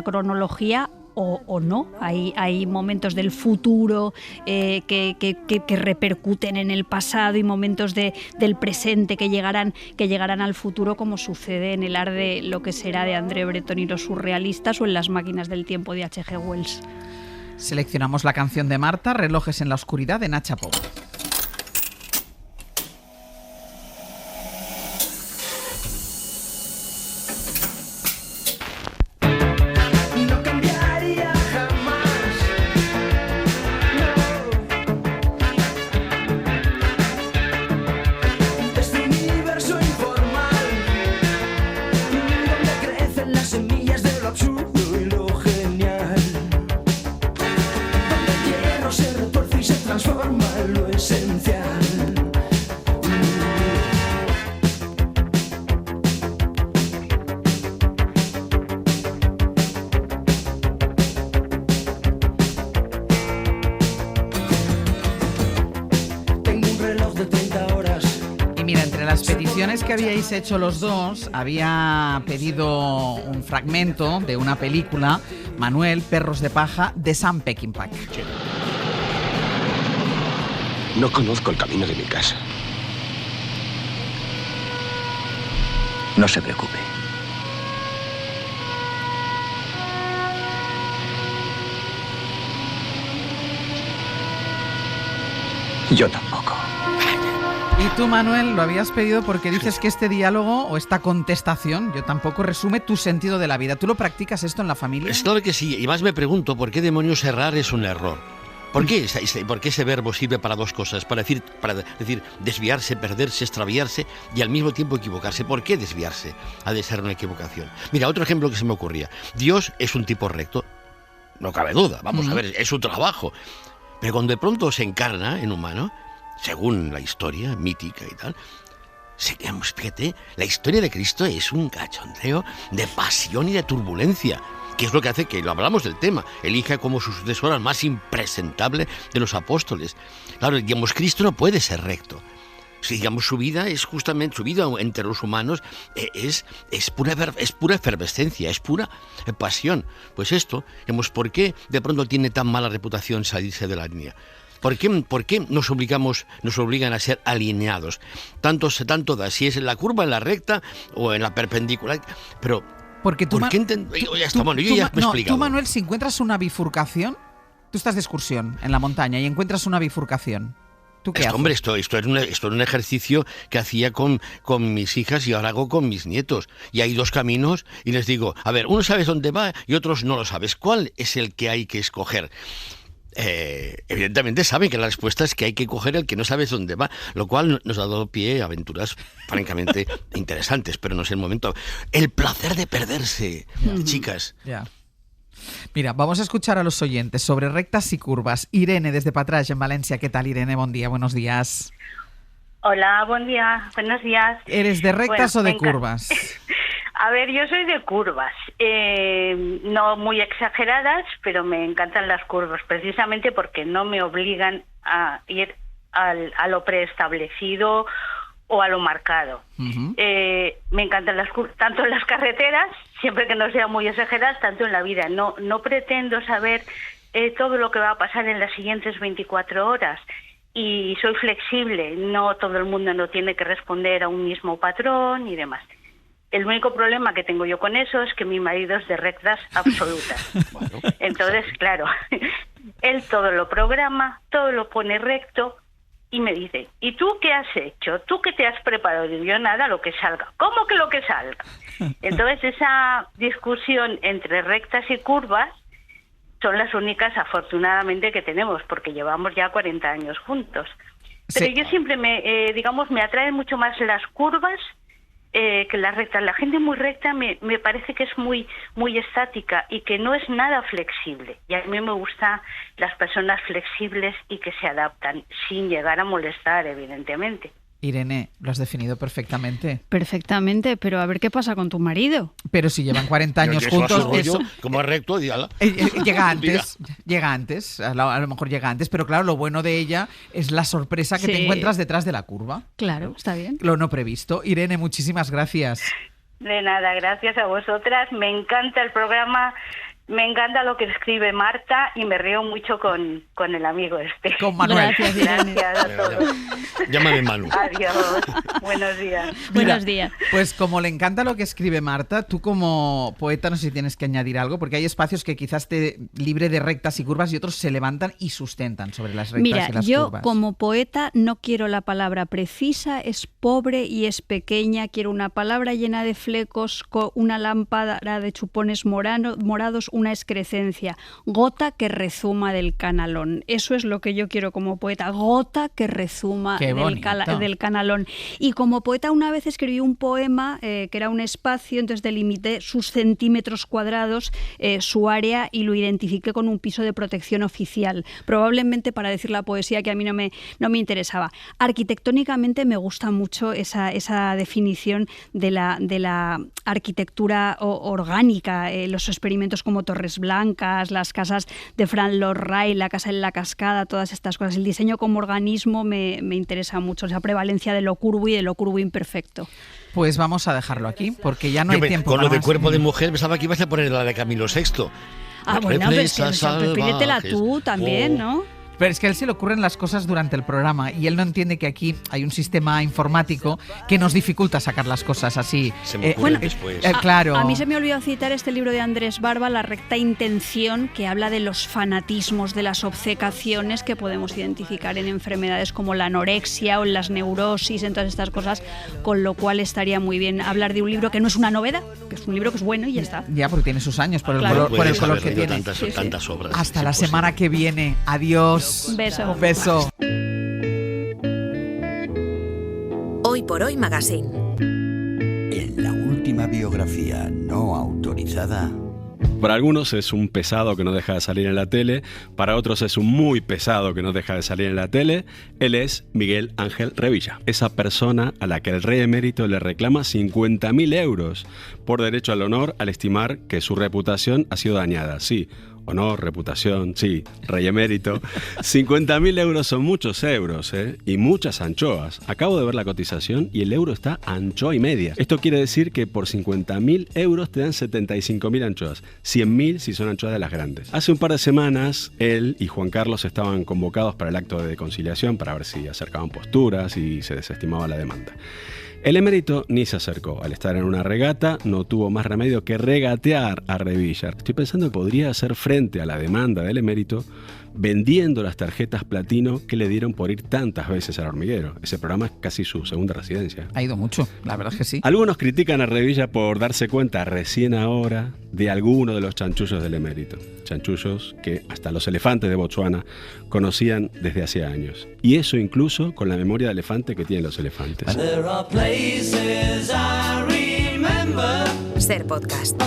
cronología, o no. Hay momentos del futuro que repercuten en el pasado y momentos del presente que llegarán al futuro, como sucede en El Ar de lo que será de André Breton y los surrealistas, o en Las máquinas del tiempo de H.G. Wells. Seleccionamos la canción de Marta, Relojes en la oscuridad, de Nacha Pop. Que habíais hecho los dos, había pedido un fragmento de una película, Manuel, Perros de paja, de Sam Peckinpah. No conozco el camino de mi casa. No se preocupe. Yo tampoco. Y tú, Manuel, lo habías pedido porque dices que este diálogo o esta contestación, yo tampoco, resume tu sentido de la vida. ¿Tú lo practicas esto en la familia? Es claro que sí, y más me pregunto por qué demonios errar es un error. ¿Por qué ese verbo sirve para dos cosas? Para decir desviarse, perderse, extraviarse y al mismo tiempo equivocarse. ¿Por qué desviarse ha de ser una equivocación? Mira, otro ejemplo que se me ocurría. Dios es un tipo recto, no cabe duda, vamos a ver, es su trabajo. Pero cuando de pronto se encarna en humano, según la historia mítica y tal, Fíjate, la historia de Cristo es un cachondeo de pasión y de turbulencia, que es lo que hace que, lo hablamos del tema, elija como su sucesor al más impresentable de los apóstoles. Claro, digamos, Cristo no puede ser recto. Si, digamos, su vida es justamente, su vida entre los humanos es pura efervescencia, es pura pasión. Pues esto, digamos, ¿por qué de pronto tiene tan mala reputación salirse de la línea? ¿Por qué nos obligan a ser alineados? Tanto da, si es en la curva, en la recta o en la perpendicular. Pero, porque tú, ¿por qué ya está, bueno, yo ya me he explicado. Tú, Manuel, si encuentras una bifurcación, tú estás de excursión en la montaña y encuentras una bifurcación, ¿tú qué haces? Hombre, esto es un ejercicio que hacía con mis hijas y ahora hago con mis nietos. Y hay dos caminos y les digo, a ver, uno sabes dónde va y otros no lo sabes. ¿Cuál es el que hay que escoger? Evidentemente saben que la respuesta es que hay que coger el que no sabes dónde va, lo cual nos ha dado pie a aventuras francamente interesantes, pero no es el momento. El placer de perderse, chicas. Ya. Mira, vamos a escuchar a los oyentes sobre rectas y curvas. Irene, desde Patraix, en Valencia. ¿Qué tal, Irene? Buen día, buenos días. Hola, buen día, buenos días. ¿Eres de rectas o de curvas? A ver, yo soy de curvas, no muy exageradas, pero me encantan las curvas, precisamente porque no me obligan a ir a lo preestablecido o a lo marcado. Uh-huh. Me encantan las curvas, tanto en las carreteras, siempre que no sean muy exageradas, tanto en la vida. No pretendo saber todo lo que va a pasar en las siguientes 24 horas. Y soy flexible, no todo el mundo no tiene que responder a un mismo patrón y demás. El único problema que tengo yo con eso es que mi marido es de rectas absolutas. Bueno, entonces, claro, él todo lo programa, todo lo pone recto y me dice, ¿y tú qué has hecho? ¿Tú qué te has preparado? Y yo, nada, lo que salga. ¿Cómo que lo que salga? Entonces, esa discusión entre rectas y curvas son las únicas, afortunadamente, que tenemos, porque llevamos ya 40 años juntos. Pero sí, yo siempre me atraen mucho más las curvas que las rectas. La gente muy recta me parece que es muy estática y que no es nada flexible. Y a mí me gustan las personas flexibles y que se adaptan, sin llegar a molestar, evidentemente. Irene, lo has definido perfectamente. Perfectamente, pero a ver qué pasa con tu marido. Pero si llevan 40 años juntos... Eso, como es recto, dígala. Llega antes, a lo mejor llega antes, pero claro, lo bueno de ella es la sorpresa que te encuentras detrás de la curva. Claro, está bien. Lo no previsto. Irene, muchísimas gracias. De nada, gracias a vosotras. Me encanta el programa. Me encanta lo que escribe Marta y me río mucho con el amigo este. Con Manuel. Gracias a todos. Llámame Manu. Adiós. Buenos días. Mira, buenos días. Pues como le encanta lo que escribe Marta, tú como poeta no sé si tienes que añadir algo, porque hay espacios que quizás te libre de rectas y curvas y otros se levantan y sustentan sobre las rectas y las curvas. Mira, yo como poeta no quiero la palabra precisa, es pobre y es pequeña, quiero una palabra llena de flecos, con una lámpara de chupones morados, una excrescencia, gota que rezuma del canalón. Eso es lo que yo quiero como poeta, gota que rezuma del canalón. Y como poeta una vez escribí un poema que era un espacio, entonces delimité sus centímetros cuadrados, su área, y lo identifiqué con un piso de protección oficial, probablemente para decir la poesía que a mí no me interesaba. Arquitectónicamente me gusta mucho esa definición de la arquitectura orgánica, los experimentos como Torres Blancas, las casas de Fran Lorray, la casa en la cascada, todas estas cosas. El diseño como organismo me interesa mucho, esa prevalencia de lo curvo y de lo curvo imperfecto. Pues vamos a dejarlo aquí, porque ya no hay tiempo. Con lo de más. Cuerpo de mujer pensaba que ibas a poner la de Camilo VI. Bueno, pero es que pídetela tú también, ¿no? Pero es que a él se le ocurren las cosas durante el programa y él no entiende que aquí hay un sistema informático que nos dificulta sacar las cosas así. Se me ocurre después. Claro. A mí se me olvidó citar este libro de Andrés Barba, La recta intención, que habla de los fanatismos, de las obcecaciones que podemos identificar en enfermedades como la anorexia o en las neurosis, en todas estas cosas, con lo cual estaría muy bien hablar de un libro que no es una novedad, que es un libro que es bueno y ya está. Ya, porque tiene sus años, por el Claro. color que tiene. Tantas obras. Hasta la semana que viene. Adiós. Un beso. Un beso. Hoy por Hoy Magazine. En la última biografía no autorizada, Para algunos es un pesado que no deja de salir en la tele, para otros es un muy pesado que no deja de salir en la tele. Él es Miguel Ángel Revilla, esa persona a la que el rey emérito le reclama 50.000 euros por derecho al honor al estimar que su reputación ha sido dañada. Sí, honor, reputación, sí, rey emérito. 50.000 euros son muchos euros, y muchas anchoas. Acabo de ver la cotización y el euro está a anchoa y media. Esto quiere decir que por 50.000 euros te dan 75.000 anchoas. 100.000 si son anchoas de las grandes. Hace un par de semanas, él y Juan Carlos estaban convocados para el acto de conciliación para ver si acercaban posturas y se desestimaba la demanda. El emérito ni se acercó. Al estar en una regata, no tuvo más remedio que regatear a Revilla. Estoy pensando que podría hacer frente a la demanda del emérito vendiendo las tarjetas platino que le dieron por ir tantas veces al Hormiguero. Ese programa es casi su segunda residencia. Ha ido mucho, la verdad es que sí. Algunos critican a Revilla por darse cuenta recién ahora de alguno de los chanchullos del emérito. Chanchullos que hasta los elefantes de Botsuana conocían desde hace años. Y eso incluso con la memoria de elefante que tienen los elefantes. Ser podcast.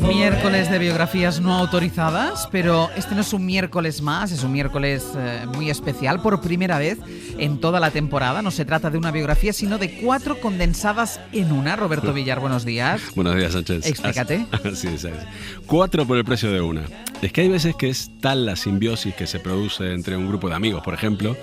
Miércoles de biografías no autorizadas, pero este no es un miércoles más, es un miércoles muy especial. Por primera vez en toda la temporada no se trata de una biografía, sino de 4 condensadas en una. Roberto Villar, buenos días. Buenos días, Sánchez. Explícate. Así es. 4 por el precio de una. Es que hay veces que es tal la simbiosis que se produce entre un grupo de amigos, por ejemplo,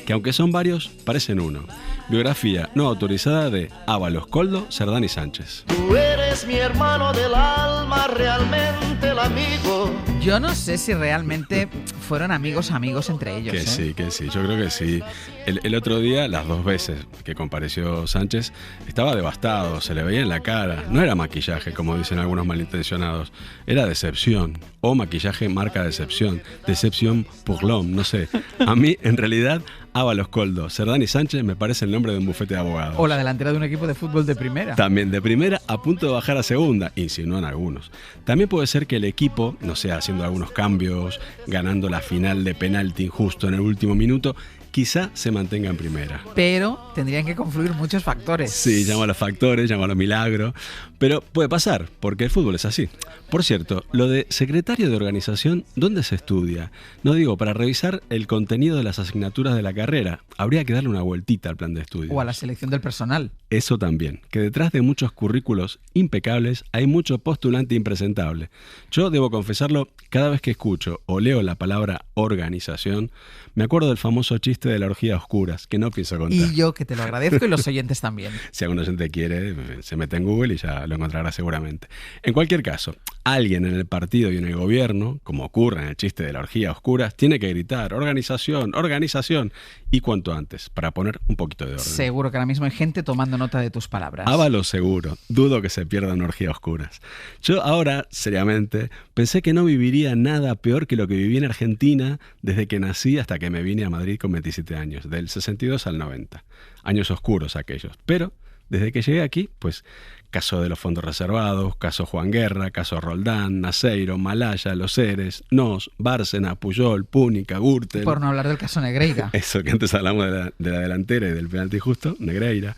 que aunque son varios, parecen uno. Biografía no autorizada de Ábalos, Coldo, Cerdán y Sánchez. Tú eres mi hermano del alma, realmente el amigo. Yo no sé si realmente fueron amigos entre ellos. Que sí, yo creo que sí. El otro día, las 2 veces que compareció Sánchez, estaba devastado, se le veía en la cara. No era maquillaje, como dicen algunos malintencionados, era decepción, o maquillaje marca decepción, decepción pour l'homme, no sé. A mí, en realidad, Ábalos, Coldo, Cerdán y Sánchez me parece el nombre de un bufete de abogados. O la delantera de un equipo de fútbol de primera. También de primera, a punto de bajar a segunda, insinúan algunos. También puede ser que el equipo, no sé, haciendo algunos cambios, ganando la final de penalti justo en el último minuto, quizá se mantenga en primera. Pero tendrían que confluir muchos factores. Sí, llámalo factores, llámalo milagro. Pero puede pasar, porque el fútbol es así. Por cierto, lo de secretario de organización, ¿dónde se estudia? No digo, para revisar el contenido de las asignaturas de la carrera, habría que darle una vueltita al plan de estudios. O a la selección del personal. Eso también, que detrás de muchos currículos impecables hay mucho postulante impresentable. Yo debo confesarlo, cada vez que escucho o leo la palabra organización, me acuerdo del famoso chiste de la orgía a oscuras, que no pienso contar. Y yo que te lo agradezco y los oyentes también. Si algún oyente quiere, se mete en Google y ya lo encontrará seguramente. En cualquier caso, alguien en el partido y en el gobierno, como ocurre en el chiste de la orgía a oscuras, tiene que gritar organización, organización, y cuanto antes, para poner un poquito de orden. Seguro que ahora mismo hay gente tomando nota de tus palabras. Ábalos seguro, dudo que se pierda una orgía a oscuras. Yo ahora, seriamente, pensé que no viviría nada peor que lo que viví en Argentina desde que nací hasta que me vine a Madrid con 27 años, del 62 al 90. Años oscuros aquellos, pero desde que llegué aquí, pues caso de los fondos reservados, caso Juan Guerra, caso Roldán, Naseiro, Malaya, Los Heres, Nos, Bárcena, Puyol, Púnica, Gürtel. Por no hablar del caso Negreira. Eso que antes hablamos de la delantera y del penalti justo, Negreira.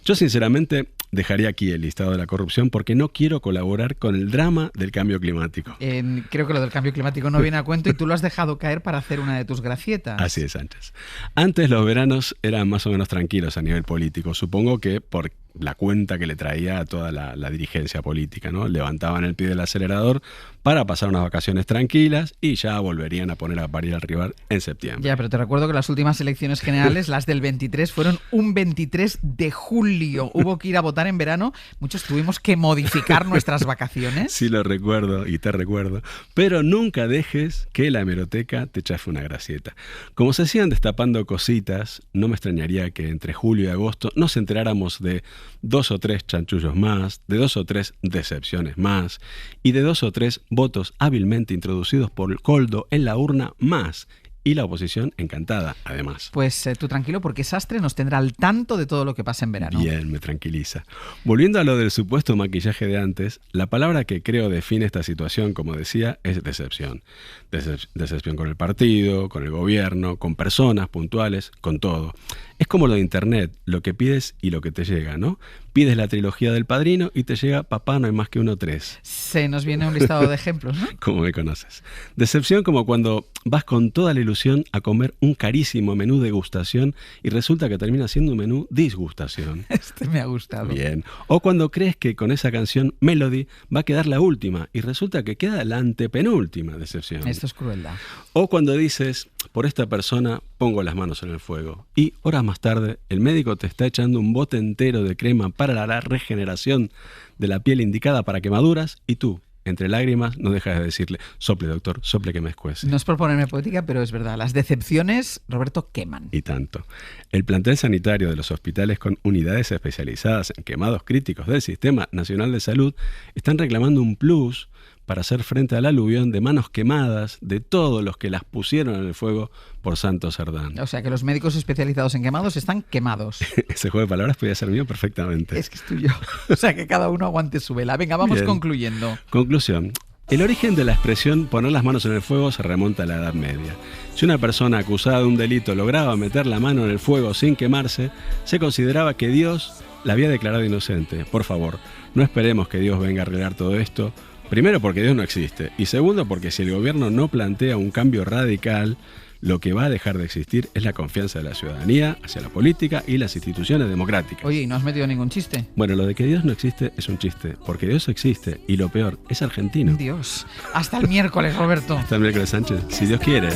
Yo sinceramente dejaría aquí el listado de la corrupción porque no quiero colaborar con el drama del cambio climático. Creo que lo del cambio climático no viene a cuento y tú lo has dejado caer para hacer una de tus gracietas. Así es, Sánchez. Antes los veranos eran más o menos tranquilos a nivel político. Supongo que por la cuenta que le traía a toda la dirigencia política, ¿no? Levantaban el pie del acelerador para pasar unas vacaciones tranquilas y ya volverían a poner a parir al rival en septiembre. Ya, pero te recuerdo que las últimas elecciones generales, las del 23, fueron un 23 de julio. Hubo que ir a votar en verano. Muchos tuvimos que modificar nuestras vacaciones. Sí, lo recuerdo y te recuerdo. Pero nunca dejes que la hemeroteca te chafe una gracieta. Como se sigan destapando cositas, no me extrañaría que entre julio y agosto nos enteráramos de 2 o 3 chanchullos más, de 2 o 3 decepciones más y de 2 o 3 votos hábilmente introducidos por Coldo en la urna más. Y la oposición encantada, además. Pues tú tranquilo, porque Sastre nos tendrá al tanto de todo lo que pasa en verano. Bien, me tranquiliza. Volviendo a lo del supuesto maquillaje de antes, la palabra que creo define esta situación, como decía, es decepción. Decepción con el partido, con el gobierno, con personas puntuales, con todo. Es como lo de Internet, lo que pides y lo que te llega, ¿no? Pides la trilogía del Padrino y te llega Papá no hay más que uno 3. Se nos viene un listado de ejemplos, ¿no? Como me conoces. Decepción como cuando vas con toda la ilusión a comer un carísimo menú degustación y resulta que termina siendo un menú disgustación. Este me ha gustado. Bien. O cuando crees que con esa canción Melody va a quedar la última y resulta que queda la antepenúltima decepción. Esto es crueldad. O cuando dices, por esta persona pongo las manos en el fuego y horas más tarde el médico te está echando un bote entero de crema para la regeneración de la piel indicada para quemaduras y tú, entre lágrimas, no dejas de decirle, sople doctor, sople que me escuece. No es por ponerme poética, pero es verdad, las decepciones, Roberto, queman. Y tanto. El plantel sanitario de los hospitales con unidades especializadas en quemados críticos del Sistema Nacional de Salud están reclamando un plus para hacer frente al aluvión de manos quemadas de todos los que las pusieron en el fuego por Santo Sardán. O sea que los médicos especializados en quemados están quemados. Ese juego de palabras podría ser mío perfectamente. Es que es tuyo. O sea que cada uno aguante su vela. Venga, vamos Bien. concluyendo. Conclusión. El origen de la expresión poner las manos en el fuego se remonta a la Edad Media. Si una persona acusada de un delito lograba meter la mano en el fuego sin quemarse, se consideraba que Dios la había declarado inocente. Por favor, no esperemos que Dios venga a arreglar todo esto. Primero porque Dios no existe y segundo porque si el gobierno no plantea un cambio radical, lo que va a dejar de existir es la confianza de la ciudadanía hacia la política y las instituciones democráticas. Oye, ¿y no has metido ningún chiste? Bueno, lo de que Dios no existe es un chiste, porque Dios existe y lo peor es argentino. Dios. Hasta el miércoles, Roberto. Hasta el miércoles, Sánchez, si Dios quiere.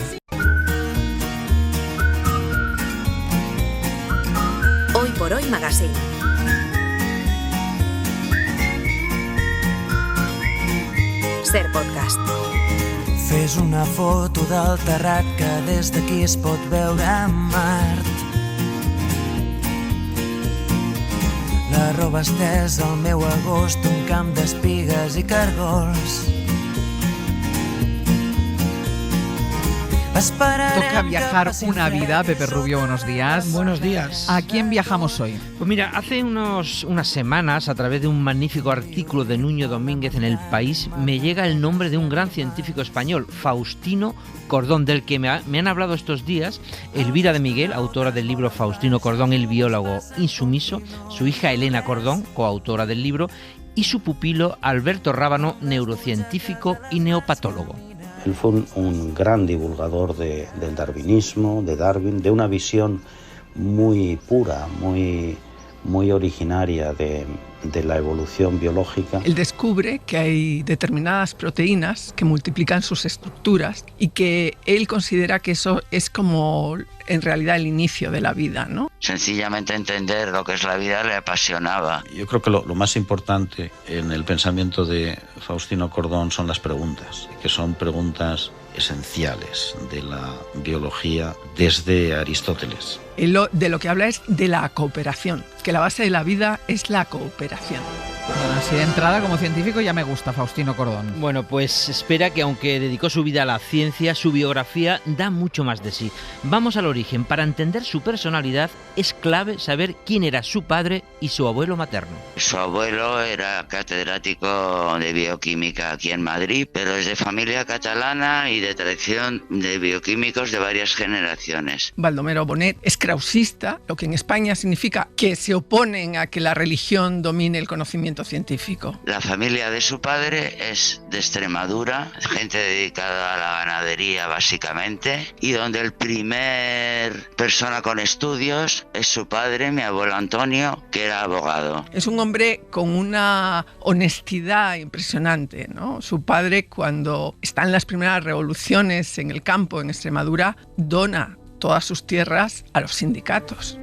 Hoy por Hoy Magazine. Ser podcast. Fes una foto del terrat que des d'aquí es pot veure Mart. La roba estesa al meu agost, un camp d'espigues i cargols. Toca viajar una vida, Pepe Rubio, buenos días. Buenos días. ¿A quién viajamos hoy? Pues mira, hace unas semanas, a través de un magnífico artículo de Nuño Domínguez en El País, me llega el nombre de un gran científico español, Faustino Cordón, del que me han hablado estos días Elvira de Miguel, autora del libro Faustino Cordón, el biólogo insumiso, su hija Elena Cordón, coautora del libro, y su pupilo Alberto Rábano, neurocientífico y neopatólogo. Él fue un gran divulgador del darwinismo, de Darwin, de una visión muy pura, muy originaria de la evolución biológica. Él descubre que hay determinadas proteínas que multiplican sus estructuras y que él considera que eso es como en realidad el inicio de la vida, ¿no? Sencillamente entender lo que es la vida le apasionaba. Yo creo que lo más importante en el pensamiento de Faustino Cordón son las preguntas, que son preguntas esenciales de la biología desde Aristóteles. Él de lo que habla es de la cooperación, que la base de la vida es la cooperación. Bueno, así de entrada como científico ya me gusta Faustino Cordón. Bueno, pues espera que aunque dedicó su vida a la ciencia, su biografía da mucho más de sí. Vamos al origen. Para entender su personalidad es clave saber quién era su padre y su abuelo materno. Su abuelo era catedrático de bioquímica aquí en Madrid, pero es de familia catalana y de tradición de bioquímicos de varias generaciones. Baldomero Bonet es krausista, lo que en España significa que se oponen a que la religión domine el conocimiento científico. La familia de su padre es de Extremadura, gente dedicada a la ganadería básicamente, y donde el primer persona con estudios es su padre, mi abuelo Antonio, que era abogado. Es un hombre con una honestidad impresionante, ¿no? Su padre, cuando están las primeras revoluciones en el campo en Extremadura, dona todas sus tierras a los sindicatos.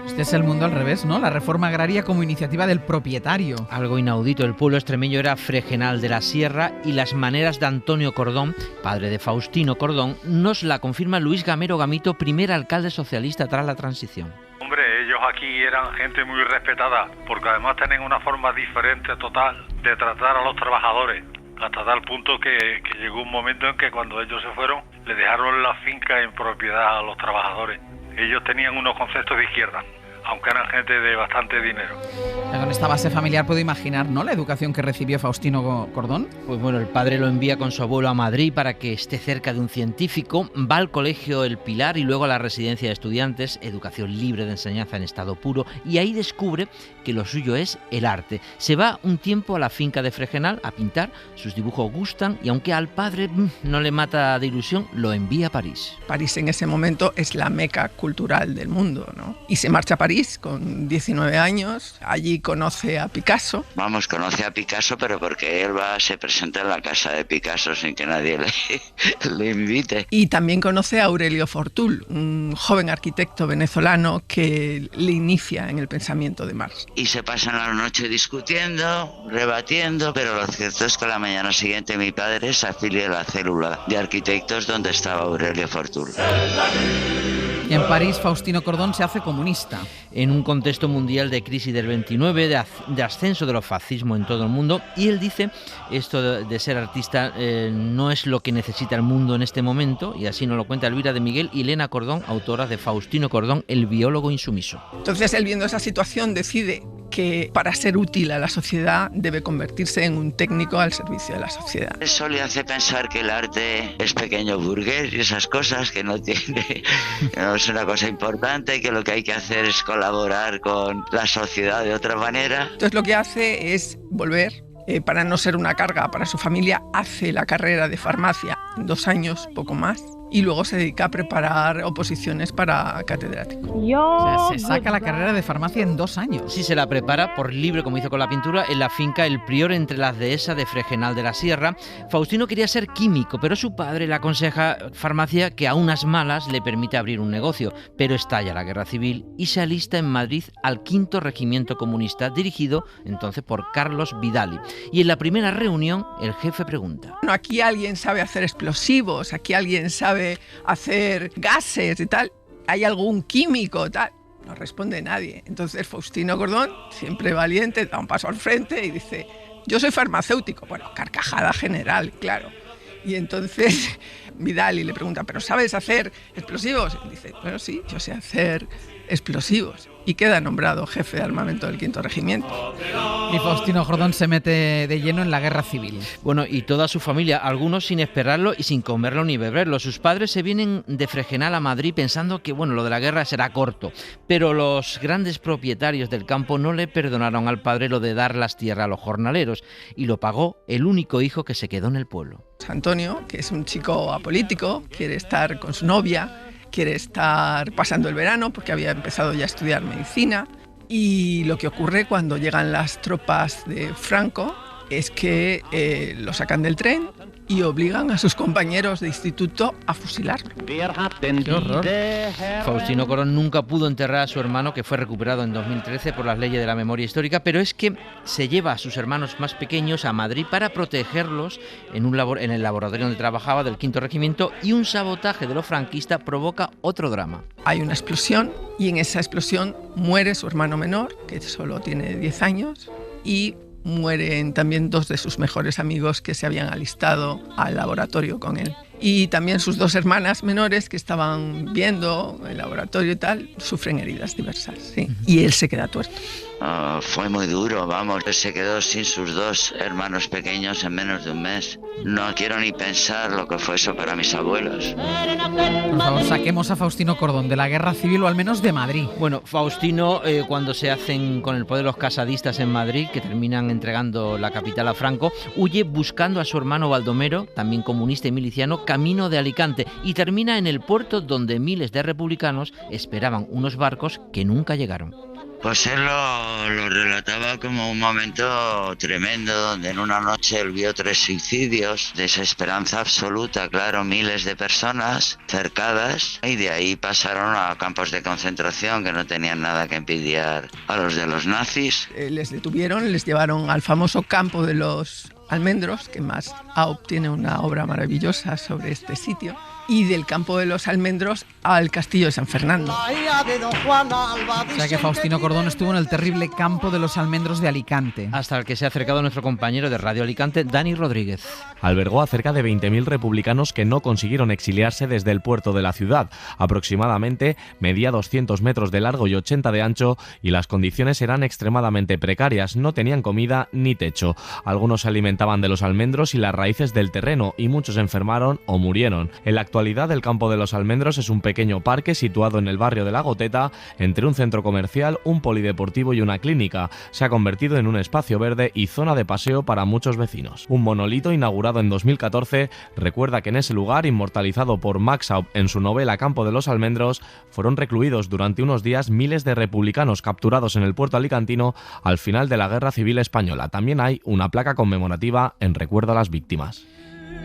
Este es el mundo al revés, ¿no? La reforma agraria como iniciativa del propietario. Algo inaudito. El pueblo extremeño era fregenal de la sierra y las maneras de Antonio Cordón, padre de Faustino Cordón, nos la confirma Luis Gamero Gamito, primer alcalde socialista tras la transición. Hombre, ellos aquí eran gente muy respetada, porque además tienen una forma diferente total de tratar a los trabajadores, hasta tal punto que llegó un momento en que cuando ellos se fueron, le dejaron la finca en propiedad a los trabajadores. Ellos tenían unos conceptos de izquierda. aunque eran gente de bastante dinero. Con esta base familiar puedo imaginar, ¿no?, la educación que recibió Faustino Cordón. Pues bueno, el padre lo envía con su abuelo a Madrid para que esté cerca de un científico, va al colegio El Pilar y luego a la residencia de estudiantes, educación libre de enseñanza en estado puro, y ahí descubre que lo suyo es el arte. Se va un tiempo a la finca de Fregenal a pintar, sus dibujos gustan y aunque al padre no le mata de ilusión, lo envía a París. París en ese momento es la meca cultural del mundo, ¿no? Y se marcha a París con 19 años, allí conoce a Picasso. Vamos, conoce a Picasso, pero porque él se presenta en la casa de Picasso sin que nadie le invite. Y también conoce a Aurelio Fortul, un joven arquitecto venezolano que le inicia en el pensamiento de Marx. Y se pasan la noche discutiendo, rebatiendo, pero lo cierto es que la mañana siguiente mi padre se afilia a la célula de arquitectos donde estaba Aurelio Fortul. Y en París, Faustino Cordón se hace comunista. En un contexto mundial de crisis del 29, de ascenso de los fascismos en todo el mundo, y él dice, esto de ser artista no es lo que necesita el mundo en este momento, y así nos lo cuenta Elvira de Miguel y Elena Cordón, autoras de Faustino Cordón, el biólogo insumiso. Entonces él, viendo esa situación, decide que para ser útil a la sociedad debe convertirse en un técnico al servicio de la sociedad. Eso le hace pensar que el arte es pequeño burgués y esas cosas, que no es una cosa importante, que lo que hay que hacer es colaborar con la sociedad de otra manera. Entonces lo que hace es volver, para no ser una carga para su familia, hace la carrera de farmacia en 2 años, poco más, y luego se dedica a preparar oposiciones para catedrático. O sea, se saca la carrera de farmacia en 2 años. Sí, se la prepara por libre, como hizo con la pintura, en la finca El Prior, entre las dehesas de Fregenal de la Sierra. Faustino quería ser químico, pero su padre le aconseja farmacia, que a unas malas le permite abrir un negocio. Pero estalla la guerra civil y se alista en Madrid al 5º Regimiento Comunista, dirigido entonces por Carlos Vidali. Y en la primera reunión, el jefe pregunta: bueno, aquí alguien sabe hacer explosivos, aquí alguien sabe hacer gases y tal. ¿Hay algún químico tal? No responde nadie. Entonces Faustino Cordón, siempre valiente, da un paso al frente y dice: yo soy farmacéutico. Bueno, carcajada general, claro. Y entonces Vidali le pregunta: ¿pero sabes hacer explosivos? Y dice: bueno, sí, yo sé hacer explosivos. Y queda nombrado jefe de armamento del 5º Regimiento. Y Faustino Cordón se mete de lleno en la guerra civil. Bueno, y toda su familia, algunos sin esperarlo y sin comerlo ni beberlo. Sus padres se vienen de Fregenal a Madrid pensando que, bueno, lo de la guerra será corto. Pero los grandes propietarios del campo no le perdonaron al padre lo de dar las tierras a los jornaleros. Y lo pagó el único hijo que se quedó en el pueblo. Antonio, que es un chico apolítico, quiere estar con su novia, quiere estar pasando el verano porque había empezado ya a estudiar medicina, y lo que ocurre cuando llegan las tropas de Franco es que lo sacan del tren y obligan a sus compañeros de instituto a fusilarlo. ¡Qué horror! Faustino Cordón nunca pudo enterrar a su hermano, que fue recuperado en 2013 por las leyes de la memoria histórica, pero es que se lleva a sus hermanos más pequeños a Madrid para protegerlos en el laboratorio donde trabajaba del 5º Regimiento, y un sabotaje de los franquistas provoca otro drama. Hay una explosión y en esa explosión muere su hermano menor, que solo tiene 10 años, y mueren también 2 de sus mejores amigos que se habían alistado al laboratorio con él. Y también sus 2 hermanas menores que estaban viendo el laboratorio y tal, sufren heridas diversas, sí. Y él se queda tuerto. Fue muy duro, vamos. Él se quedó sin sus 2 hermanos pequeños en menos de un mes. No quiero ni pensar lo que fue eso para mis abuelos. Por favor, saquemos a Faustino Cordón de la guerra civil, o al menos de Madrid. Bueno, Faustino, cuando se hacen con el poder los casadistas en Madrid, que terminan entregando la capital a Franco, huye buscando a su hermano Baldomero, también comunista y miliciano, camino de Alicante, y termina en el puerto donde miles de republicanos esperaban unos barcos que nunca llegaron. Pues él lo relataba como un momento tremendo, donde en una noche él vio 3 suicidios, desesperanza absoluta, claro, miles de personas cercadas, y de ahí pasaron a campos de concentración que no tenían nada que envidiar a los de los nazis. Les detuvieron, les llevaron al famoso campo de los Almendros, que Mas tiene una obra maravillosa sobre este sitio. y del campo de los almendros al castillo de San Fernando. O sea que Faustino Cordón estuvo en el terrible campo de los almendros de Alicante. Hasta el que se ha acercado nuestro compañero de Radio Alicante, Dani Rodríguez. Albergó a cerca de 20.000 republicanos que no consiguieron exiliarse desde el puerto de la ciudad. Aproximadamente medía 200 metros de largo y 80 de ancho, y las condiciones eran extremadamente precarias. No tenían comida ni techo. Algunos se alimentaban de los almendros y las raíces del terreno, y muchos enfermaron o murieron. En la actualidad, el campo de los almendros es un pequeño parque situado en el barrio de La Goteta, entre un centro comercial, un polideportivo y una clínica. Se ha convertido en un espacio verde y zona de paseo para muchos vecinos. Un monolito inaugurado en 2014 recuerda que en ese lugar, inmortalizado por Max Aub en su novela Campo de los Almendros, fueron recluidos durante unos días miles de republicanos capturados en el puerto alicantino al final de la Guerra Civil Española. También hay una placa conmemorativa en recuerdo a las víctimas.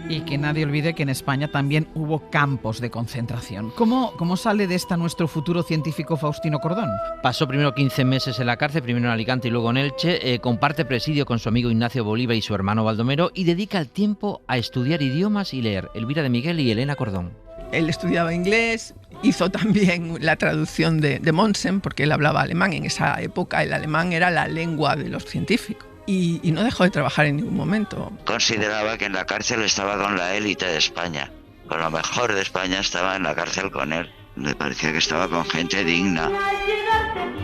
Y que nadie olvide que en España también hubo campos de concentración. ¿Cómo sale de esta nuestro futuro científico Faustino Cordón? Pasó primero 15 meses en la cárcel, primero en Alicante y luego en Elche. Comparte presidio con su amigo Ignacio Bolívar y su hermano Baldomero, y dedica el tiempo a estudiar idiomas y leer. Elvira de Miguel y Elena Cordón. Él estudiaba inglés, hizo también la traducción de Mommsen, porque él hablaba alemán. En esa época el alemán era la lengua de los científicos. Y no dejó de trabajar en ningún momento. Consideraba que en la cárcel estaba con la élite de España. Con lo mejor de España estaba en la cárcel con él. Le parecía que estaba con gente digna.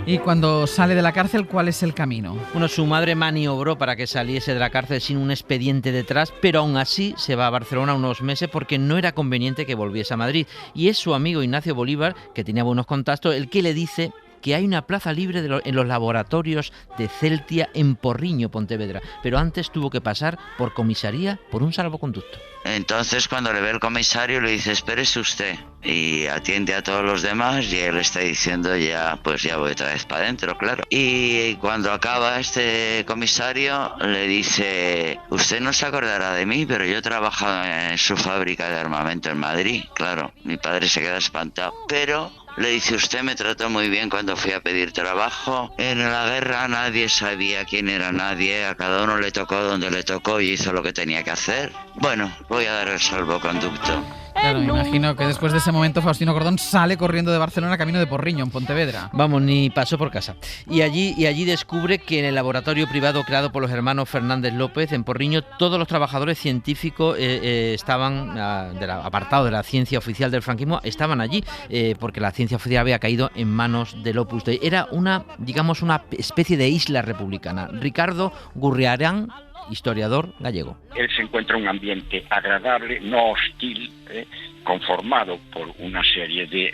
Y cuando sale de la cárcel, ¿cuál es el camino? Bueno, su madre maniobró para que saliese de la cárcel sin un expediente detrás, pero aún así se va a Barcelona unos meses porque no era conveniente que volviese a Madrid. Y es su amigo Ignacio Bolívar, que tenía buenos contactos, el que le dice que hay una plaza libre en los laboratorios de Celtia en Porriño, Pontevedra, pero antes tuvo que pasar por comisaría por un salvoconducto. Entonces, cuando le ve el comisario, le dice: espérese usted, y atiende a todos los demás, y él está diciendo: ya voy otra vez para adentro, claro. Y cuando acaba este comisario, le dice: usted no se acordará de mí, pero yo he trabajado en su fábrica de armamento en Madrid. Claro, mi padre se queda espantado, pero le dice: usted me trató muy bien cuando fui a pedir trabajo. En la guerra nadie sabía quién era nadie, a cada uno le tocó donde le tocó y hizo lo que tenía que hacer. Bueno, voy a dar el salvoconducto. Claro, me imagino que después de ese momento Faustino Cordón sale corriendo de Barcelona camino de Porriño, en Pontevedra. Vamos, ni pasó por casa. Y allí descubre que en el laboratorio privado creado por los hermanos Fernández López en Porriño, todos los trabajadores científicos estaban apartados de la ciencia oficial del franquismo, estaban allí porque la ciencia oficial había caído en manos del Opus Dei. Era una especie de isla republicana. Ricardo Gurriarán, historiador gallego. Él se encuentra en un ambiente agradable, no hostil, conformado por una serie de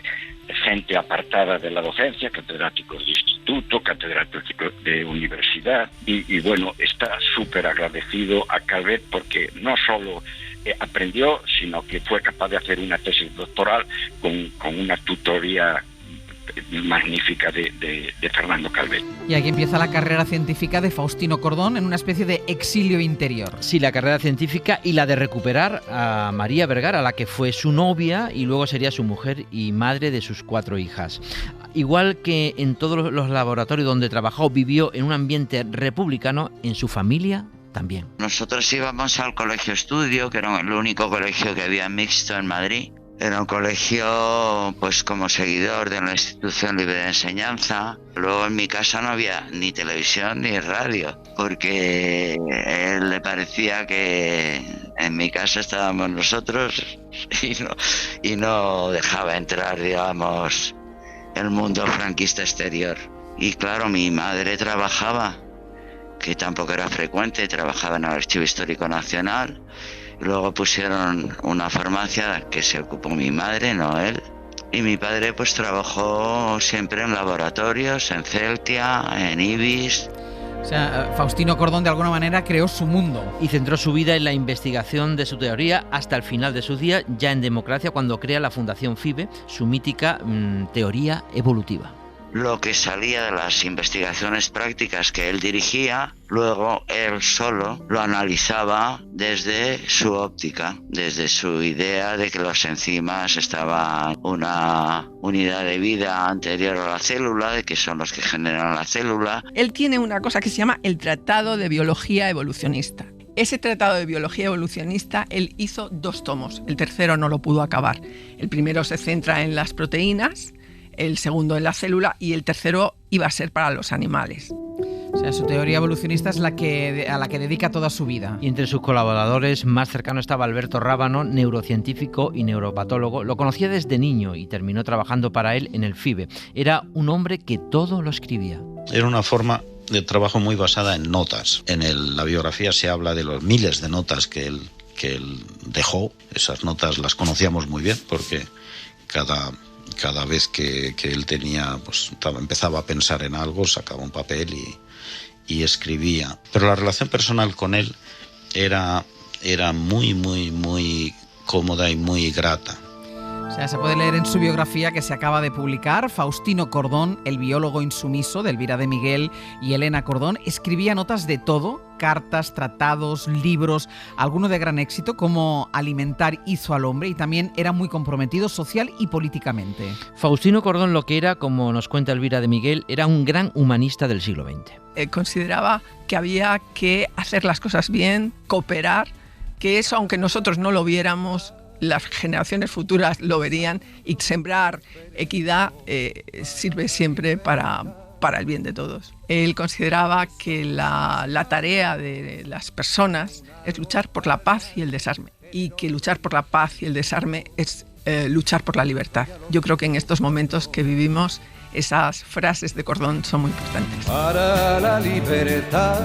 gente apartada de la docencia, catedráticos de instituto, catedráticos de universidad, y bueno, está súper agradecido a Calvet porque no solo aprendió, sino que fue capaz de hacer una tesis doctoral con una tutoría magnífica de Fernando Calvet. Y aquí empieza la carrera científica de Faustino Cordón en una especie de exilio interior. Sí, la carrera científica y la de recuperar a María Vergara, la que fue su novia y luego sería su mujer y madre de sus 4 hijas. Igual que en todos los laboratorios donde trabajó, vivió en un ambiente republicano, en su familia también. Nosotros íbamos al colegio estudio, que era el único colegio que había mixto en Madrid. Era un colegio, pues como seguidor de la institución libre de enseñanza. Luego en mi casa no había ni televisión ni radio, porque a él le parecía que en mi casa estábamos nosotros y no dejaba entrar, digamos, el mundo franquista exterior. Y claro, mi madre trabajaba, que tampoco era frecuente, trabajaba en el Archivo Histórico Nacional. Luego pusieron una farmacia que se ocupó mi madre, no él. Y mi padre pues trabajó siempre en laboratorios, en Celtia, en Ibis. O sea, Faustino Cordón de alguna manera creó su mundo. Y centró su vida en la investigación de su teoría hasta el final de sus días, ya en democracia, cuando crea la Fundación FIBE, su mítica teoría evolutiva. Lo que salía de las investigaciones prácticas que él dirigía, luego él solo lo analizaba desde su óptica, desde su idea de que los enzimas estaban una unidad de vida anterior a la célula, de que son los que generan la célula. Él tiene una cosa que se llama el Tratado de Biología Evolucionista. Ese tratado de biología evolucionista, él hizo 2 tomos. El tercero no lo pudo acabar. El primero se centra en las proteínas, el segundo en la célula y el tercero iba a ser para los animales. O sea, su teoría evolucionista es a la que dedica toda su vida. Y entre sus colaboradores más cercano estaba Alberto Rábano, neurocientífico y neuropatólogo. Lo conocía desde niño y terminó trabajando para él en el FIBE. Era un hombre que todo lo escribía. Era una forma de trabajo muy basada en notas. La biografía se habla de los miles de notas que él dejó. Esas notas las conocíamos muy bien porque cada vez que él tenía, pues empezaba a pensar en algo, sacaba un papel y escribía. Pero la relación personal con él era muy, muy, muy cómoda y muy grata. O sea, se puede leer en su biografía que se acaba de publicar. Faustino Cordón, el biólogo insumiso de Elvira de Miguel y Elena Cordón, escribía notas de todo, cartas, tratados, libros, alguno de gran éxito como Alimentar hizo al hombre, y también era muy comprometido social y políticamente. Faustino Cordón, lo que era, como nos cuenta Elvira de Miguel, era un gran humanista del siglo XX. Consideraba que había que hacer las cosas bien, cooperar, que eso, aunque nosotros no lo viéramos, las generaciones futuras lo verían, y sembrar equidad sirve siempre para el bien de todos. Él consideraba que la tarea de las personas es luchar por la paz y el desarme, y que luchar por la paz y el desarme es luchar por la libertad. Yo creo que en estos momentos que vivimos, esas frases de Cordón son muy importantes. Para la libertad.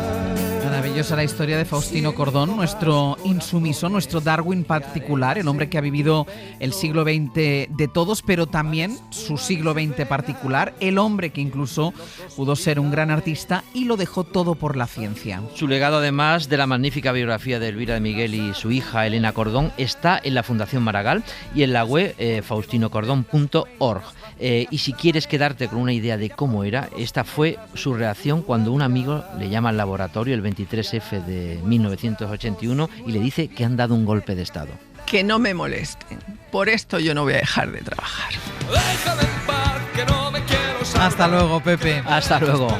Maravillosa la historia de Faustino Cordón, nuestro insumiso, nuestro Darwin particular, el hombre que ha vivido el siglo XX de todos, pero también su siglo XX particular, el hombre que incluso pudo ser un gran artista y lo dejó todo por la ciencia. Su legado, además de la magnífica biografía de Elvira de Miguel y su hija Elena Cordón, está en la Fundación Maragall y en la web faustinocordón.org. Y si quieres quedarte con una idea de cómo era, esta fue su reacción cuando un amigo le llama al laboratorio el 23F de 1981 y le dice que han dado un golpe de estado. Que no me molesten, por esto yo no voy a dejar de trabajar. Déjame en paz, que no me quiero saber. Hasta luego, Pepe. Hasta luego.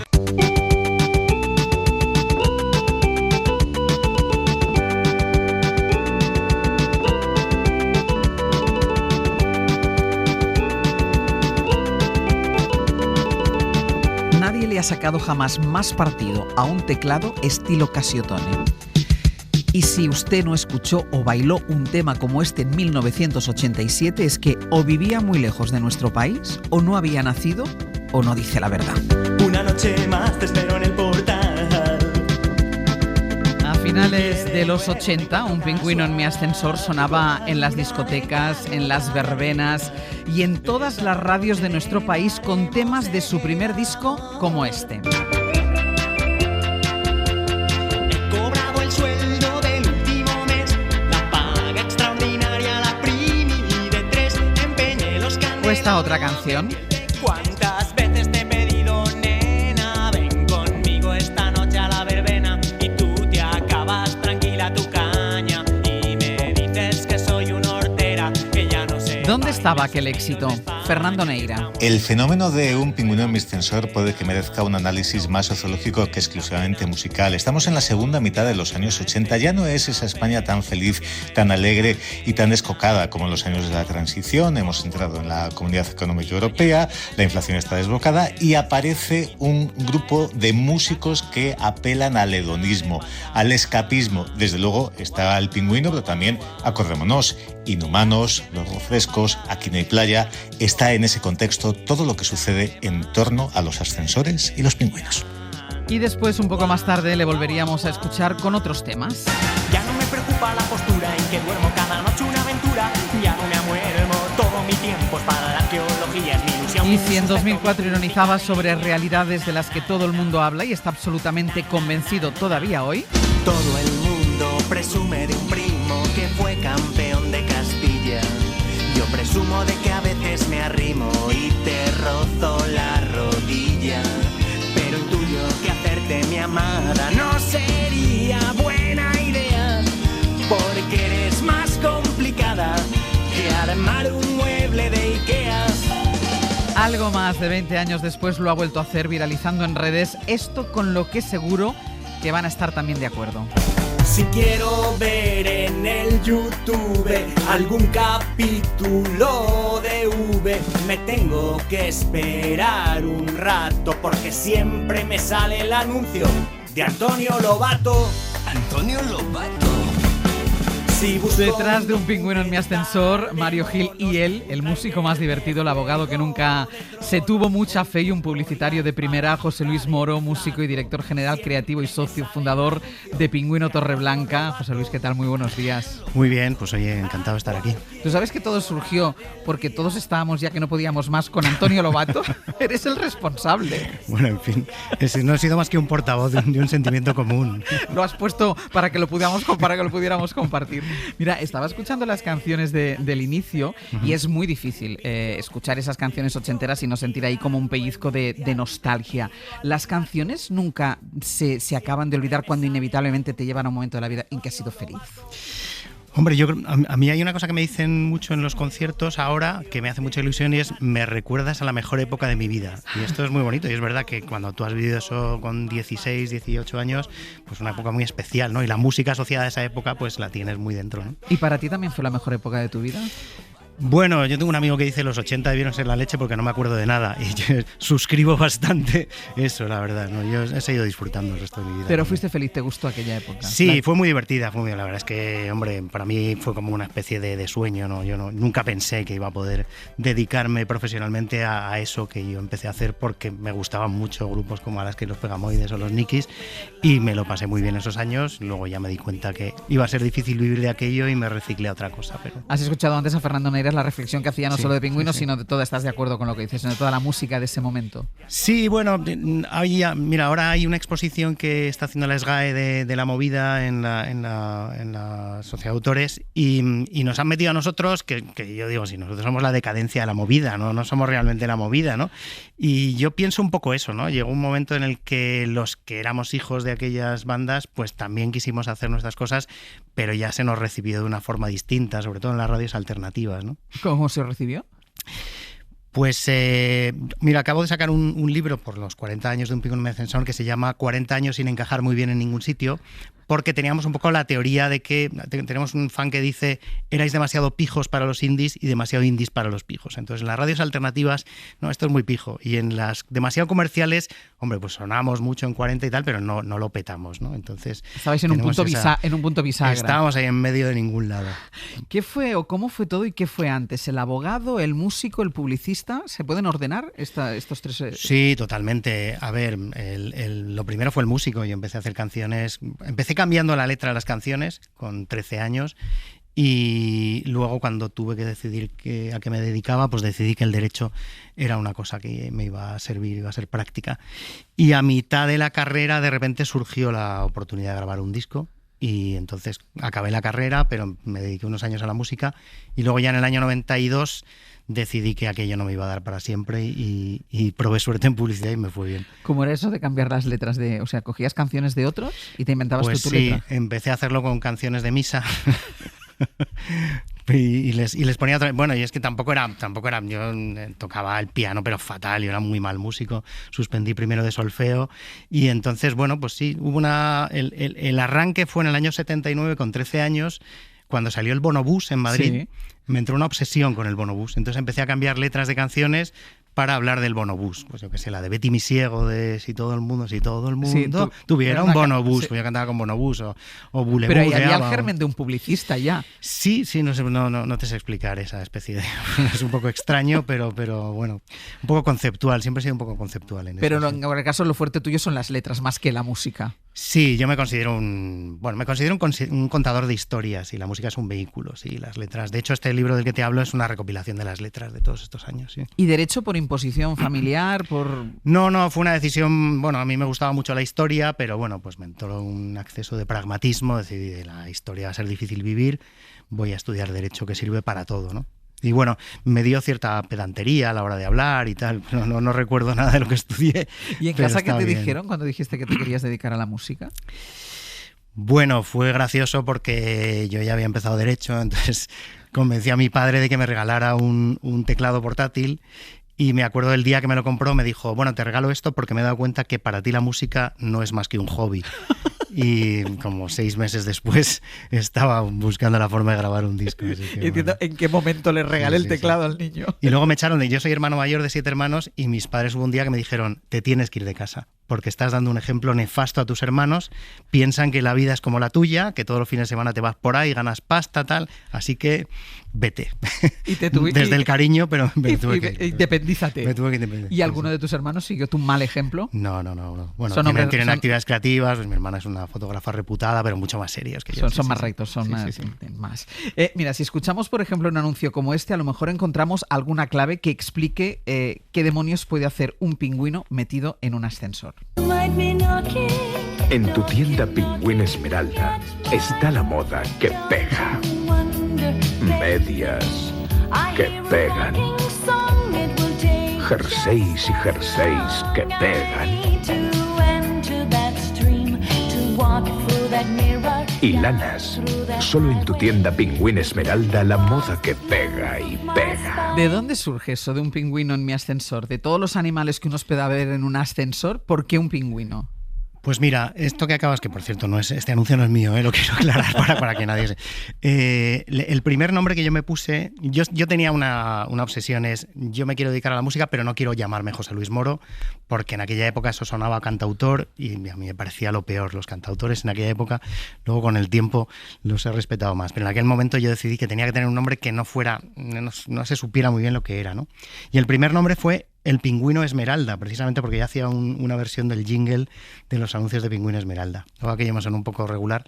Nadie le ha sacado jamás más partido a un teclado estilo Casiotone. Y si usted no escuchó o bailó un tema como este en 1987, es que o vivía muy lejos de nuestro país, o no había nacido, o no dice la verdad. Una noche más te espero en el portal. A finales de los 80, Un pingüino en mi ascensor sonaba en las discotecas, en las verbenas y en todas las radios de nuestro país con temas de su primer disco como este. He cobrado el sueldo del último mes, la paga extraordinaria, la primi de 3, empeñé los candelos. ¿O esta otra canción? ¿Cuántas veces te he pedido, nena? Ven conmigo esta noche a la verbena y tú te acabas tranquila tu caña y me dices que soy una hortera, que ya no sé. ¿Dónde estaba aquel éxito? Fernando Neira. El fenómeno de Un pingüino en mi ascensor puede que merezca un análisis más sociológico que exclusivamente musical. Estamos en la segunda mitad de los años 80. Ya no es esa España tan feliz, tan alegre y tan descocada como en los años de la transición. Hemos entrado en la Comunidad Económica Europea, la inflación está desbocada y aparece un grupo de músicos que apelan al hedonismo, al escapismo. Desde luego está el pingüino, pero también acordémonos, Inhumanos, Los Refrescos, Aquí no hay playa. Está en ese contexto todo lo que sucede en torno a los ascensores y los pingüinos. Y después, un poco más tarde, le volveríamos a escuchar con otros temas. Ya no me preocupa la postura en que duermo cada noche una aventura. Ya no me amuermo, todo mi tiempo es para la arqueología, es mi ilusión. Y si en 2004 ironizaba sobre realidades de las que todo el mundo habla y está absolutamente convencido todavía hoy. Todo el mundo presume de un primo que fue campeón de Castilla. Yo presumo de que a veces me arrimo y te rozo la rodilla. Pero intuyo que hacerte mi amada no sería buena idea, porque eres más complicada que armar un mueble de Ikea. Algo más de 20 años después lo ha vuelto a hacer, viralizando en redes, esto con lo que seguro que van a estar también de acuerdo. Si quiero ver en el YouTube algún capítulo de V, me tengo que esperar un rato porque siempre me sale el anuncio de Antonio Lobato. Antonio Lobato. Si Detrás de un pingüino en mi ascensor, Mario Gil y él, el músico más divertido, el abogado que nunca se tuvo mucha fe y un publicitario de primera, José Luis Moro, músico y director general creativo y socio fundador de Pingüino Torreblanca. José Luis, ¿qué tal? Muy buenos días. Muy bien, pues oye, encantado de estar aquí. ¿Tú sabes que todo surgió porque todos estábamos ya que no podíamos más con Antonio Lobato? Eres el responsable. Bueno, en fin, no he sido más que un portavoz de un sentimiento común. Lo has puesto para que lo pudiéramos compartir. Mira, estaba escuchando las canciones del inicio y es muy difícil escuchar esas canciones ochenteras y no sentir ahí como un pellizco de nostalgia. Las canciones nunca se acaban de olvidar cuando inevitablemente te llevan a un momento de la vida en que has sido feliz. Hombre, a mí hay una cosa que me dicen mucho en los conciertos ahora que me hace mucha ilusión y es: me recuerdas a la mejor época de mi vida. Y esto es muy bonito y es verdad que cuando tú has vivido eso con 16, 18 años, pues una época muy especial, ¿no? Y la música asociada a esa época pues la tienes muy dentro, ¿no? ¿Y para ti también fue la mejor época de tu vida? Bueno, yo tengo un amigo que dice los 80 debieron ser la leche porque no me acuerdo de nada y yo suscribo bastante eso, la verdad, ¿no? Yo he seguido disfrutando el resto de mi vida. Pero fuiste feliz, ¿te gustó aquella época? Sí, fue muy divertida, la verdad es que, hombre, para mí fue como una especie de sueño, ¿no? Yo nunca pensé que iba a poder dedicarme profesionalmente a eso que yo empecé a hacer porque me gustaban mucho grupos como Alaska y los Pegamoides o los Nikis y me lo pasé muy bien esos años. Luego ya me di cuenta que iba a ser difícil vivir de aquello y me reciclé a otra cosa. Pero... ¿Has escuchado antes a Fernando Neiras la reflexión que hacía no solo de Pingüinos, sino de toda, estás de acuerdo con lo que dices, sino de toda la música de ese momento? Sí, bueno, mira, ahora hay una exposición que está haciendo la SGAE de la movida en la Sociedad de Autores y nos han metido a nosotros, que yo digo, si nosotros somos la decadencia de la movida, no somos realmente la movida, ¿no? Y yo pienso un poco eso, ¿no? Llegó un momento en el que los que éramos hijos de aquellas bandas, pues también quisimos hacer nuestras cosas, pero ya se nos recibió de una forma distinta, sobre todo en las radios alternativas, ¿no? ¿Cómo se recibió? Pues mira, acabo de sacar un libro por los 40 años de un pingüino en mi ascensor que se llama 40 años sin encajar muy bien en ningún sitio, porque teníamos un poco la teoría de que tenemos un fan que dice: erais demasiado pijos para los indies y demasiado indies para los pijos. Entonces en las radios alternativas, no, esto es muy pijo, y en las demasiado comerciales, hombre, pues sonamos mucho en 40 y tal, pero no lo petamos, ¿no? Entonces estabais en un punto bisagra. Estábamos ahí en medio de ningún lado. ¿Qué fue o cómo fue todo y qué fue antes? ¿El abogado, el músico, el publicista? ¿Se pueden ordenar estos tres? Sí, totalmente. A ver, lo primero fue el músico. Yo empecé a hacer canciones, empecé cambiando la letra de las canciones con 13 años y luego cuando tuve que decidir a qué me dedicaba, pues decidí que el derecho era una cosa que me iba a servir, iba a ser práctica. Y a mitad de la carrera de repente surgió la oportunidad de grabar un disco. Y entonces acabé la carrera, pero me dediqué unos años a la música y luego ya en el año 92 decidí que aquello no me iba a dar para siempre y probé suerte en publicidad y me fue bien. ¿Cómo era eso de cambiar las letras? O sea, ¿cogías canciones de otros y te inventabas pues tu letra? Sí, empecé a hacerlo con canciones de misa. Y les ponía otra. Bueno, y es que tampoco era. Yo tocaba el piano, pero fatal. Yo era muy mal músico. Suspendí primero de solfeo. Y entonces, bueno, pues sí, hubo el arranque fue en el año 79, con 13 años, cuando salió el Bonobús en Madrid. Sí. Me entró una obsesión con el Bonobús. Entonces empecé a cambiar letras de canciones para hablar del bonobús. Pues yo qué sé, la de Betty mi ciego, de si todo el mundo sí, tuviera un bonobús, sí. Pues yo cantaba con bonobús o bulebú. Pero ahí había el germen de un publicista ya. Sí, no te sé explicar esa especie de... Es un poco extraño, pero bueno, un poco conceptual, siempre he sido un poco conceptual en eso. Pero en el caso lo fuerte tuyo son las letras más que la música. Sí, yo me considero un contador de historias y la música es un vehículo, sí, las letras. De hecho, este libro del que te hablo es una recopilación de las letras de todos estos años, sí. ¿Y derecho por imposición familiar? No, fue una decisión, bueno, a mí me gustaba mucho la historia, pero bueno, pues me entró un acceso de pragmatismo, decidí la historia va a ser difícil vivir, voy a estudiar derecho que sirve para todo, ¿no? Y bueno, me dio cierta pedantería a la hora de hablar y tal, pero no recuerdo nada de lo que estudié. ¿Y en casa qué te dijeron cuando dijiste que te querías dedicar a la música? Bueno, fue gracioso porque yo ya había empezado derecho, entonces convencí a mi padre de que me regalara un teclado portátil. Y me acuerdo del día que me lo compró, me dijo, bueno, te regalo esto porque me he dado cuenta que para ti la música no es más que un hobby. y como 6 meses después estaba buscando la forma de grabar un disco. Y entiendo en qué momento le regalé el teclado al niño. Y luego me echaron yo soy hermano mayor de 7 hermanos y mis padres hubo un día que me dijeron, te tienes que ir de casa porque estás dando un ejemplo nefasto a tus hermanos, piensan que la vida es como la tuya, que todos los fines de semana te vas por ahí, ganas pasta, tal, así que vete. Desde el cariño, pero me tuve que ir. Independízate. Me tuve que independizar. ¿Y alguno de tus hermanos siguió tu mal ejemplo? No. Bueno, tienen actividades creativas, pues mi hermana es una fotógrafa reputada, pero mucho más serios que yo. Son más rectos, son más. Mira, si escuchamos, por ejemplo, un anuncio como este, a lo mejor encontramos alguna clave que explique qué demonios puede hacer un pingüino metido en un ascensor. En tu tienda Pingüín Esmeralda está la moda que pega. Medias que pegan. Jerseys y jerseys que pegan. Y lanas. Solo en tu tienda Pingüín Esmeralda la moda que pega y pega. ¿De dónde surge eso de un pingüino en mi ascensor? De todos los animales que uno puede ver en un ascensor, ¿por qué un pingüino? Pues mira, esto que acabas, que por cierto este anuncio no es mío, lo quiero aclarar para que nadie se... el primer nombre que yo me puse, yo tenía una obsesión, yo me quiero dedicar a la música, pero no quiero llamarme José Luis Moro, porque en aquella época eso sonaba a cantautor y a mí me parecía lo peor, los cantautores en aquella época, luego con el tiempo los he respetado más, pero en aquel momento yo decidí que tenía que tener un nombre que no se supiera muy bien lo que era, ¿no? Y el primer nombre fue El Pingüino Esmeralda, precisamente porque ya hacía una versión del jingle de los anuncios de Pingüino Esmeralda. Luego aquello me sonó un poco regular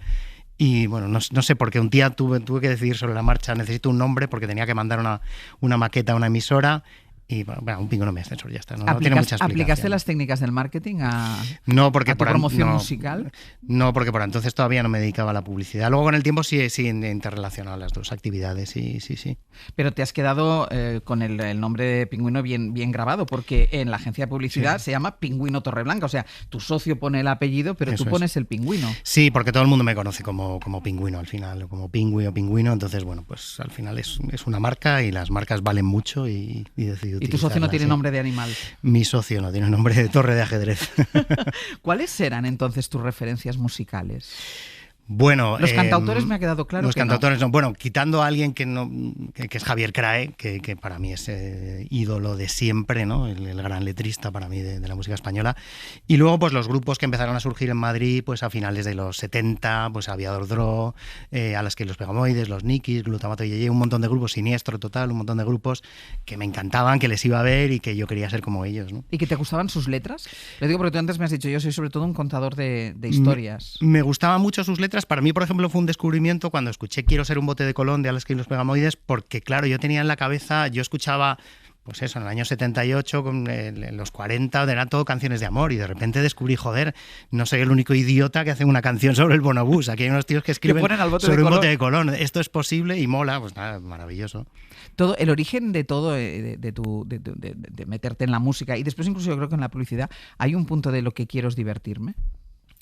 y bueno, no sé por qué un día tuve que decidir sobre la marcha, necesito un nombre porque tenía que mandar una maqueta a una emisora. Y bueno, un pingüino me ascensor, ya está. No tiene mucha explicación. ¿Aplicaste las técnicas del marketing a tu promoción musical? No, porque por entonces todavía no me dedicaba a la publicidad. Luego con el tiempo sí interrelacionado las dos actividades, sí. Pero te has quedado con el nombre de pingüino bien grabado, porque en la agencia de publicidad se llama Pingüino Torreblanca. O sea, tu socio pone el apellido, pero tú pones el pingüino. Sí, porque todo el mundo me conoce como pingüino al final, como pingüi o pingüino. Entonces, bueno, pues al final es una marca y las marcas valen mucho y decidí. ¿Y tu socio no tiene nombre de animal? Mi socio no tiene nombre de torre de ajedrez. ¿Cuáles eran entonces tus referencias musicales? Bueno, los cantautores me ha quedado claro los que cantautores no. Bueno, quitando a alguien que es Javier Crae, que para mí es ídolo de siempre, ¿no? El gran letrista para mí de la música española. Y luego pues los grupos que empezaron a surgir en Madrid pues a finales de los 70, pues Aviador Dro, a las que los Pegamoides, los Nikis, Glutamato y Yeye, un montón de grupos, Siniestro Total, un montón de grupos que me encantaban, que les iba a ver y que yo quería ser como ellos, ¿no? ¿Y que te gustaban sus letras? Le digo porque tú antes me has dicho, yo soy sobre todo un contador de historias. Me gustaban mucho sus letras. Para mí, por ejemplo, fue un descubrimiento cuando escuché Quiero ser un bote de Colón de Alaska y los Pegamoides, porque claro, yo tenía en la cabeza, yo escuchaba pues eso, en el año 78, en los 40, eran todo canciones de amor y de repente descubrí, joder, no soy el único idiota que hace una canción sobre el bonobús. Aquí hay unos tíos que escriben sobre un bote de Colón. Esto es posible y mola, pues nada, maravilloso. Todo, el origen de todo, de meterte en la música y después incluso yo creo que en la publicidad, hay un punto de lo que quiero es divertirme.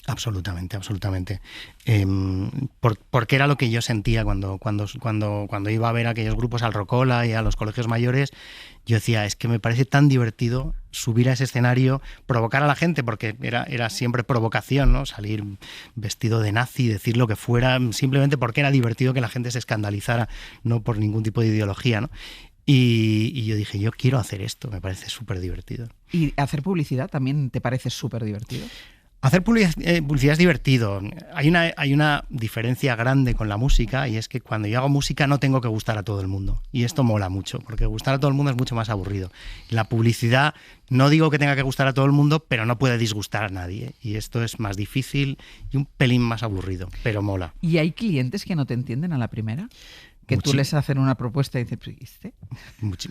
Absolutamente. Porque era lo que yo sentía cuando iba a ver a aquellos grupos al Rocola y a los colegios mayores. Yo decía, es que me parece tan divertido subir a ese escenario, provocar a la gente, porque era siempre provocación, ¿no? Salir vestido de nazi, decir lo que fuera, simplemente porque era divertido que la gente se escandalizara, no por ningún tipo de ideología, ¿no? Y yo dije, yo quiero hacer esto, me parece súper divertido. ¿Y hacer publicidad también te parece súper divertido? Hacer publicidad es divertido. Hay una diferencia grande con la música y es que cuando yo hago música no tengo que gustar a todo el mundo. Y esto mola mucho, porque gustar a todo el mundo es mucho más aburrido. La publicidad no digo que tenga que gustar a todo el mundo, pero no puede disgustar a nadie. Y esto es más difícil y un pelín más aburrido, pero mola. ¿Y hay clientes que no te entienden a la primera? Que tú les hacen una propuesta y dices, ¿viste?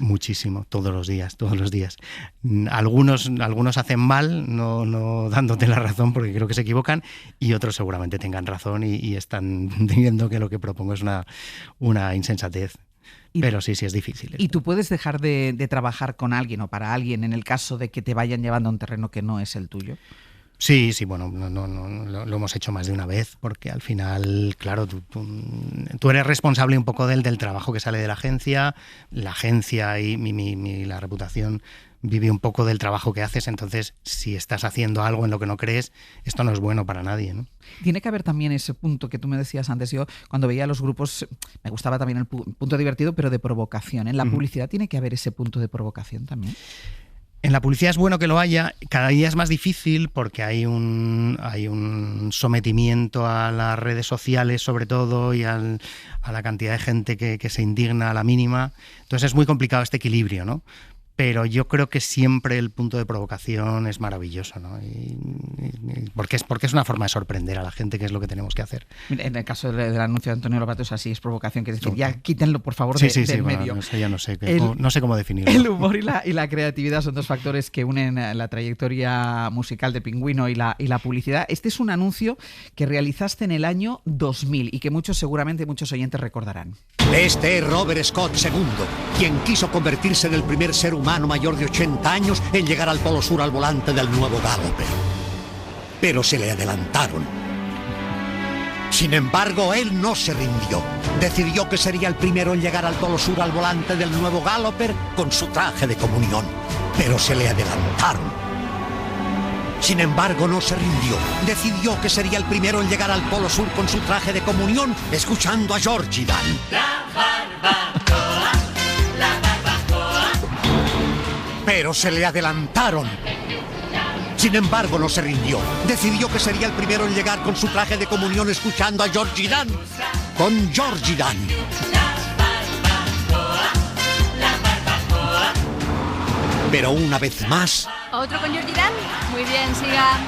Muchísimo, todos los días. Algunos hacen mal, no dándote la razón porque creo que se equivocan, y otros seguramente tengan razón y están viendo que lo que propongo es una insensatez. Pero sí es difícil. ¿Y tú puedes dejar de trabajar con alguien o para alguien en el caso de que te vayan llevando a un terreno que no es el tuyo? Sí, bueno, lo hemos hecho más de una vez, porque al final, claro, tú eres responsable un poco del trabajo que sale de la agencia y la reputación vive un poco del trabajo que haces, entonces si estás haciendo algo en lo que no crees, esto no es bueno para nadie, ¿no? Tiene que haber también ese punto que tú me decías antes. Yo cuando veía los grupos me gustaba también el punto divertido, pero de provocación. En la publicidad tiene que haber ese punto de provocación también. En la publicidad es bueno que lo haya, cada día es más difícil porque hay un sometimiento a las redes sociales sobre todo y a la cantidad de gente que se indigna a la mínima. Entonces es muy complicado este equilibrio, ¿no? Pero yo creo que siempre el punto de provocación es maravilloso, ¿no? Porque es una forma de sorprender a la gente, que es lo que tenemos que hacer. En el caso del anuncio de Antonio Lobato es así, es provocación, que es decir, ya quítenlo por favor del medio. Bueno, eso ya no sé cómo definirlo. El humor y la creatividad son dos factores que unen la trayectoria musical de Pingüino y la publicidad. Este es un anuncio que realizaste en el año 2000 y que muchos oyentes recordarán. Este es Robert Scott II, quien quiso convertirse en el primer ser humano mayor de 80 años en llegar al Polo Sur al volante del nuevo Galloper. Pero se le adelantaron. Sin embargo, él no se rindió. Decidió que sería el primero en llegar al Polo Sur al volante del nuevo Galloper con su traje de comunión. Pero se le adelantaron. Sin embargo, no se rindió. Decidió que sería el primero en llegar al Polo Sur con su traje de comunión, escuchando a Georgie Dan. La barbacoa, la barbacoa. Pero se le adelantaron. Sin embargo, no se rindió. Decidió que sería el primero en llegar con su traje de comunión, escuchando a Georgie Dan. Con Georgie Dan. Pero una vez más... ¿Otro con Georgie Dan? Muy bien, siga.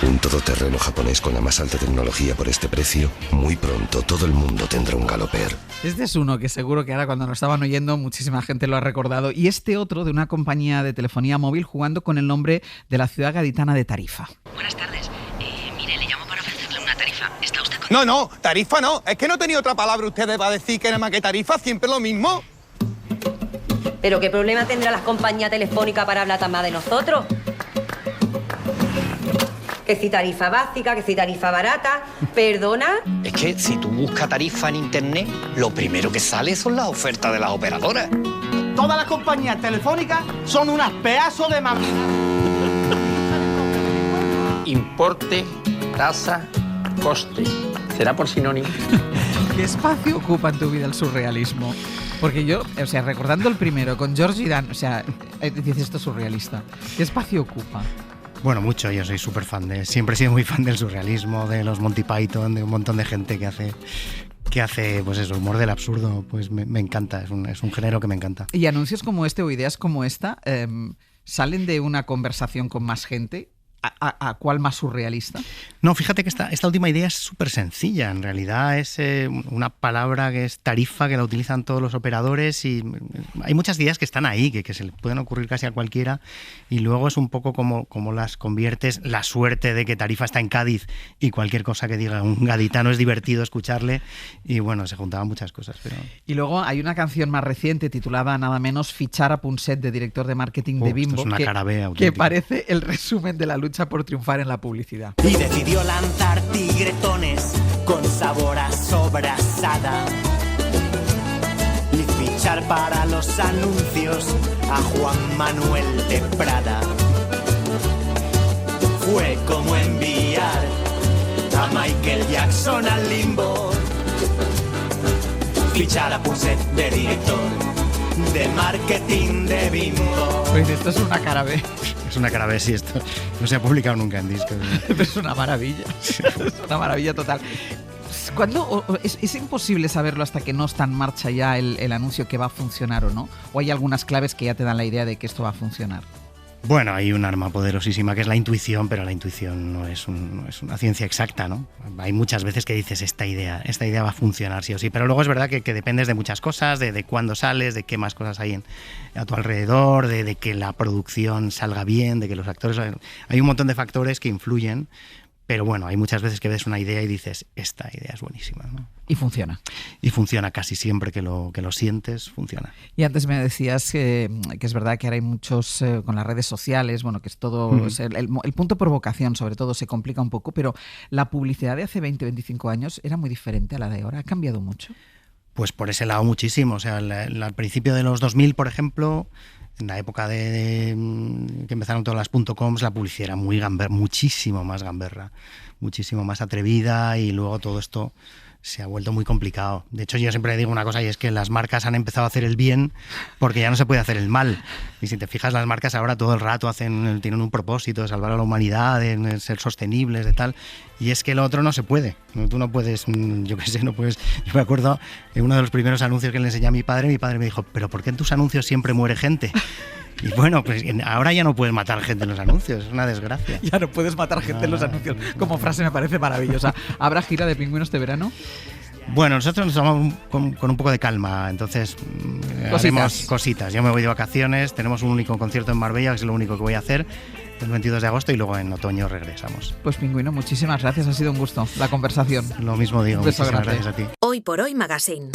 Un todoterreno japonés con la más alta tecnología por este precio. Muy pronto todo el mundo tendrá un Galloper. Este es uno que seguro que ahora cuando lo estaban oyendo muchísima gente lo ha recordado. Y este otro de una compañía de telefonía móvil jugando con el nombre de la ciudad gaditana de Tarifa. Buenas tardes. Mire, le llamo para ofrecerle una tarifa. ¿Está usted con...? No, tarifa no. Es que no tenía otra palabra ustedes para decir que nada más que tarifa, siempre lo mismo. ¿Pero qué problema tendrá la compañía telefónica para hablar tan más de nosotros? Que si tarifa básica, que si tarifa barata, ¿perdona? Es que si tú buscas tarifa en internet, lo primero que sale son las ofertas de las operadoras. Todas las compañías telefónicas son unas pedazos de máquinas. Importe, tasa, coste. ¿Será por sinónimo? ¿Qué espacio ocupa en tu vida el surrealismo? Porque yo, recordando el primero con Georgie Dan, dices esto es surrealista. ¿Qué espacio ocupa? Bueno, mucho. Yo soy súper fan siempre he sido muy fan del surrealismo, de los Monty Python, de un montón de gente que hace pues eso, humor del absurdo. Pues me encanta, es un género que me encanta. ¿Y anuncios como este o ideas como esta salen de una conversación con más gente? ¿A cuál más surrealista? No, fíjate que esta última idea es súper sencilla. En realidad es una palabra que es tarifa, que la utilizan todos los operadores y hay muchas ideas que están ahí, que se le pueden ocurrir casi a cualquiera y luego es un poco como las conviertes. La suerte de que Tarifa está en Cádiz y cualquier cosa que diga un gaditano es divertido escucharle y bueno, se juntaban muchas cosas. Pero... Y luego hay una canción más reciente titulada nada menos Fichar a Punset, de director de marketing de Bimbo, es una carabea que parece el resumen de la lucha por triunfar en la publicidad. Y decidió lanzar tigretones con sabor a sobrasada y fichar para los anuncios a Juan Manuel de Prada. Fue como enviar a Michael Jackson al limbo, fichar a Punset de director de marketing de Bimbo. Pues esto es una cara B. Es una cara B, sí, esto no se ha publicado nunca en disco. Es una maravilla. Es una maravilla total. ¿Cuándo es imposible saberlo hasta que no está en marcha ya el anuncio que va a funcionar o no? ¿O hay algunas claves que ya te dan la idea de que esto va a funcionar? Bueno, hay un arma poderosísima que es la intuición, pero la intuición no es una ciencia exacta, ¿no? Hay muchas veces que dices esta idea va a funcionar sí o sí, pero luego es verdad que dependes de muchas cosas, de cuándo sales, de qué más cosas hay a tu alrededor, de que la producción salga bien, de que los actores... Hay un montón de factores que influyen, pero bueno, hay muchas veces que ves una idea y dices, esta idea es buenísima, ¿no? Y funciona. Y funciona casi siempre que lo sientes, funciona. Y antes me decías que es verdad que ahora hay muchos con las redes sociales, bueno, que es todo... El punto provocación, sobre todo, se complica un poco, pero la publicidad de hace 20, 25 años era muy diferente a la de ahora. ¿Ha cambiado mucho? Pues por ese lado muchísimo. O sea, al principio de los 2000, por ejemplo... en la época de que empezaron todas las .coms, la publicidad era muy gamberra, muchísimo más gamberra, muchísimo más atrevida, y luego todo esto se ha vuelto muy complicado. De hecho, yo siempre digo una cosa, y es que las marcas han empezado a hacer el bien porque ya no se puede hacer el mal. Y si te fijas, las marcas ahora todo el rato tienen un propósito de salvar a la humanidad, de ser sostenibles, de tal. Y es que lo otro no se puede. Tú no puedes, yo qué sé, no puedes. Yo me acuerdo en uno de los primeros anuncios que le enseñé a mi padre me dijo, ¿pero por qué en tus anuncios siempre muere gente? Y bueno, pues ahora ya no puedes matar gente en los anuncios, es una desgracia. Ya no puedes matar gente en los anuncios. Como frase me parece maravillosa. ¿Habrá gira de Pingüino este verano? Bueno, nosotros nos tomamos con un poco de calma, entonces haremos cositas. Yo me voy de vacaciones, tenemos un único concierto en Marbella, que es lo único que voy a hacer, el 22 de agosto, y luego en otoño regresamos. Pues Pingüino, muchísimas gracias, ha sido un gusto la conversación. Lo mismo digo, muchísimas gracias a ti. Hoy por Hoy Magazine.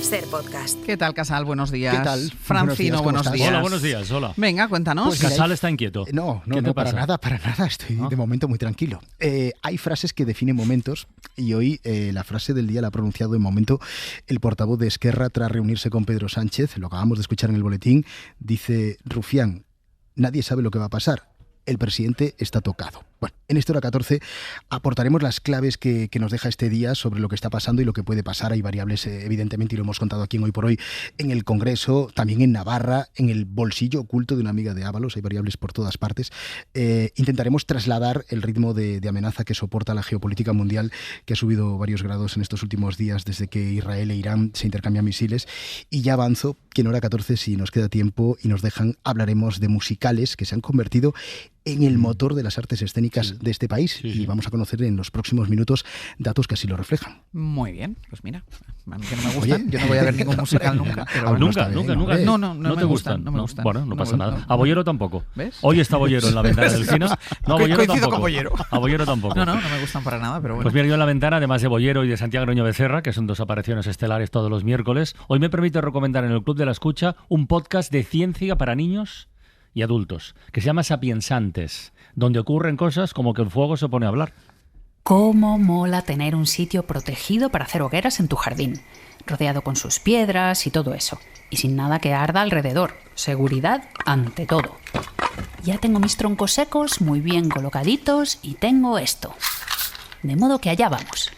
Ser podcast. ¿Qué tal, Casal? Buenos días. ¿Qué tal? Francino, buenos días. Hola, buenos días, hola. Venga, cuéntanos. Pues Casal está inquieto. No, para nada, estoy de momento muy tranquilo. Hay frases que definen momentos, y hoy la frase del día la ha pronunciado en momento el portavoz de Esquerra tras reunirse con Pedro Sánchez, lo acabamos de escuchar en el boletín. Dice Rufián: nadie sabe lo que va a pasar, el presidente está tocado. Bueno, en esta hora 14 aportaremos las claves que nos deja este día sobre lo que está pasando y lo que puede pasar. Hay variables, evidentemente, y lo hemos contado aquí en Hoy por Hoy, en el Congreso, también en Navarra, en el bolsillo oculto de una amiga de Ábalos. Hay variables por todas partes. Intentaremos trasladar el ritmo de amenaza que soporta la geopolítica mundial, que ha subido varios grados en estos últimos días desde que Israel e Irán se intercambian misiles. Y ya avanzo que en hora 14, si nos queda tiempo y nos dejan, hablaremos de musicales que se han convertido en el motor de las artes escénicas de este país. Y vamos a conocer en los próximos minutos datos que así lo reflejan. Muy bien, pues mira, a mí que no me gustan. Oye, yo no voy a ver ningún musical nunca. Pero nunca. No me gustan. Bueno, no pasa nada. A Bollero tampoco. ¿Ves? Hoy está Bollero en la ventana del cine. No, Bollero coincido tampoco. Con Bollero. A Bollero tampoco. No me gustan para nada, pero bueno. Pues mira, yo en la ventana, además de Bollero y de Santiago Groño Becerra, que son dos apariciones estelares todos los miércoles, hoy me permite recomendar en el Club de la Escucha un podcast de ciencia para niños y adultos, que se llama Sapiensantes, donde ocurren cosas como que el fuego se pone a hablar. Cómo mola tener un sitio protegido para hacer hogueras en tu jardín, rodeado con sus piedras y todo eso, y sin nada que arda alrededor. Seguridad ante todo. Ya tengo mis troncos secos muy bien colocaditos y tengo esto. De modo que allá vamos.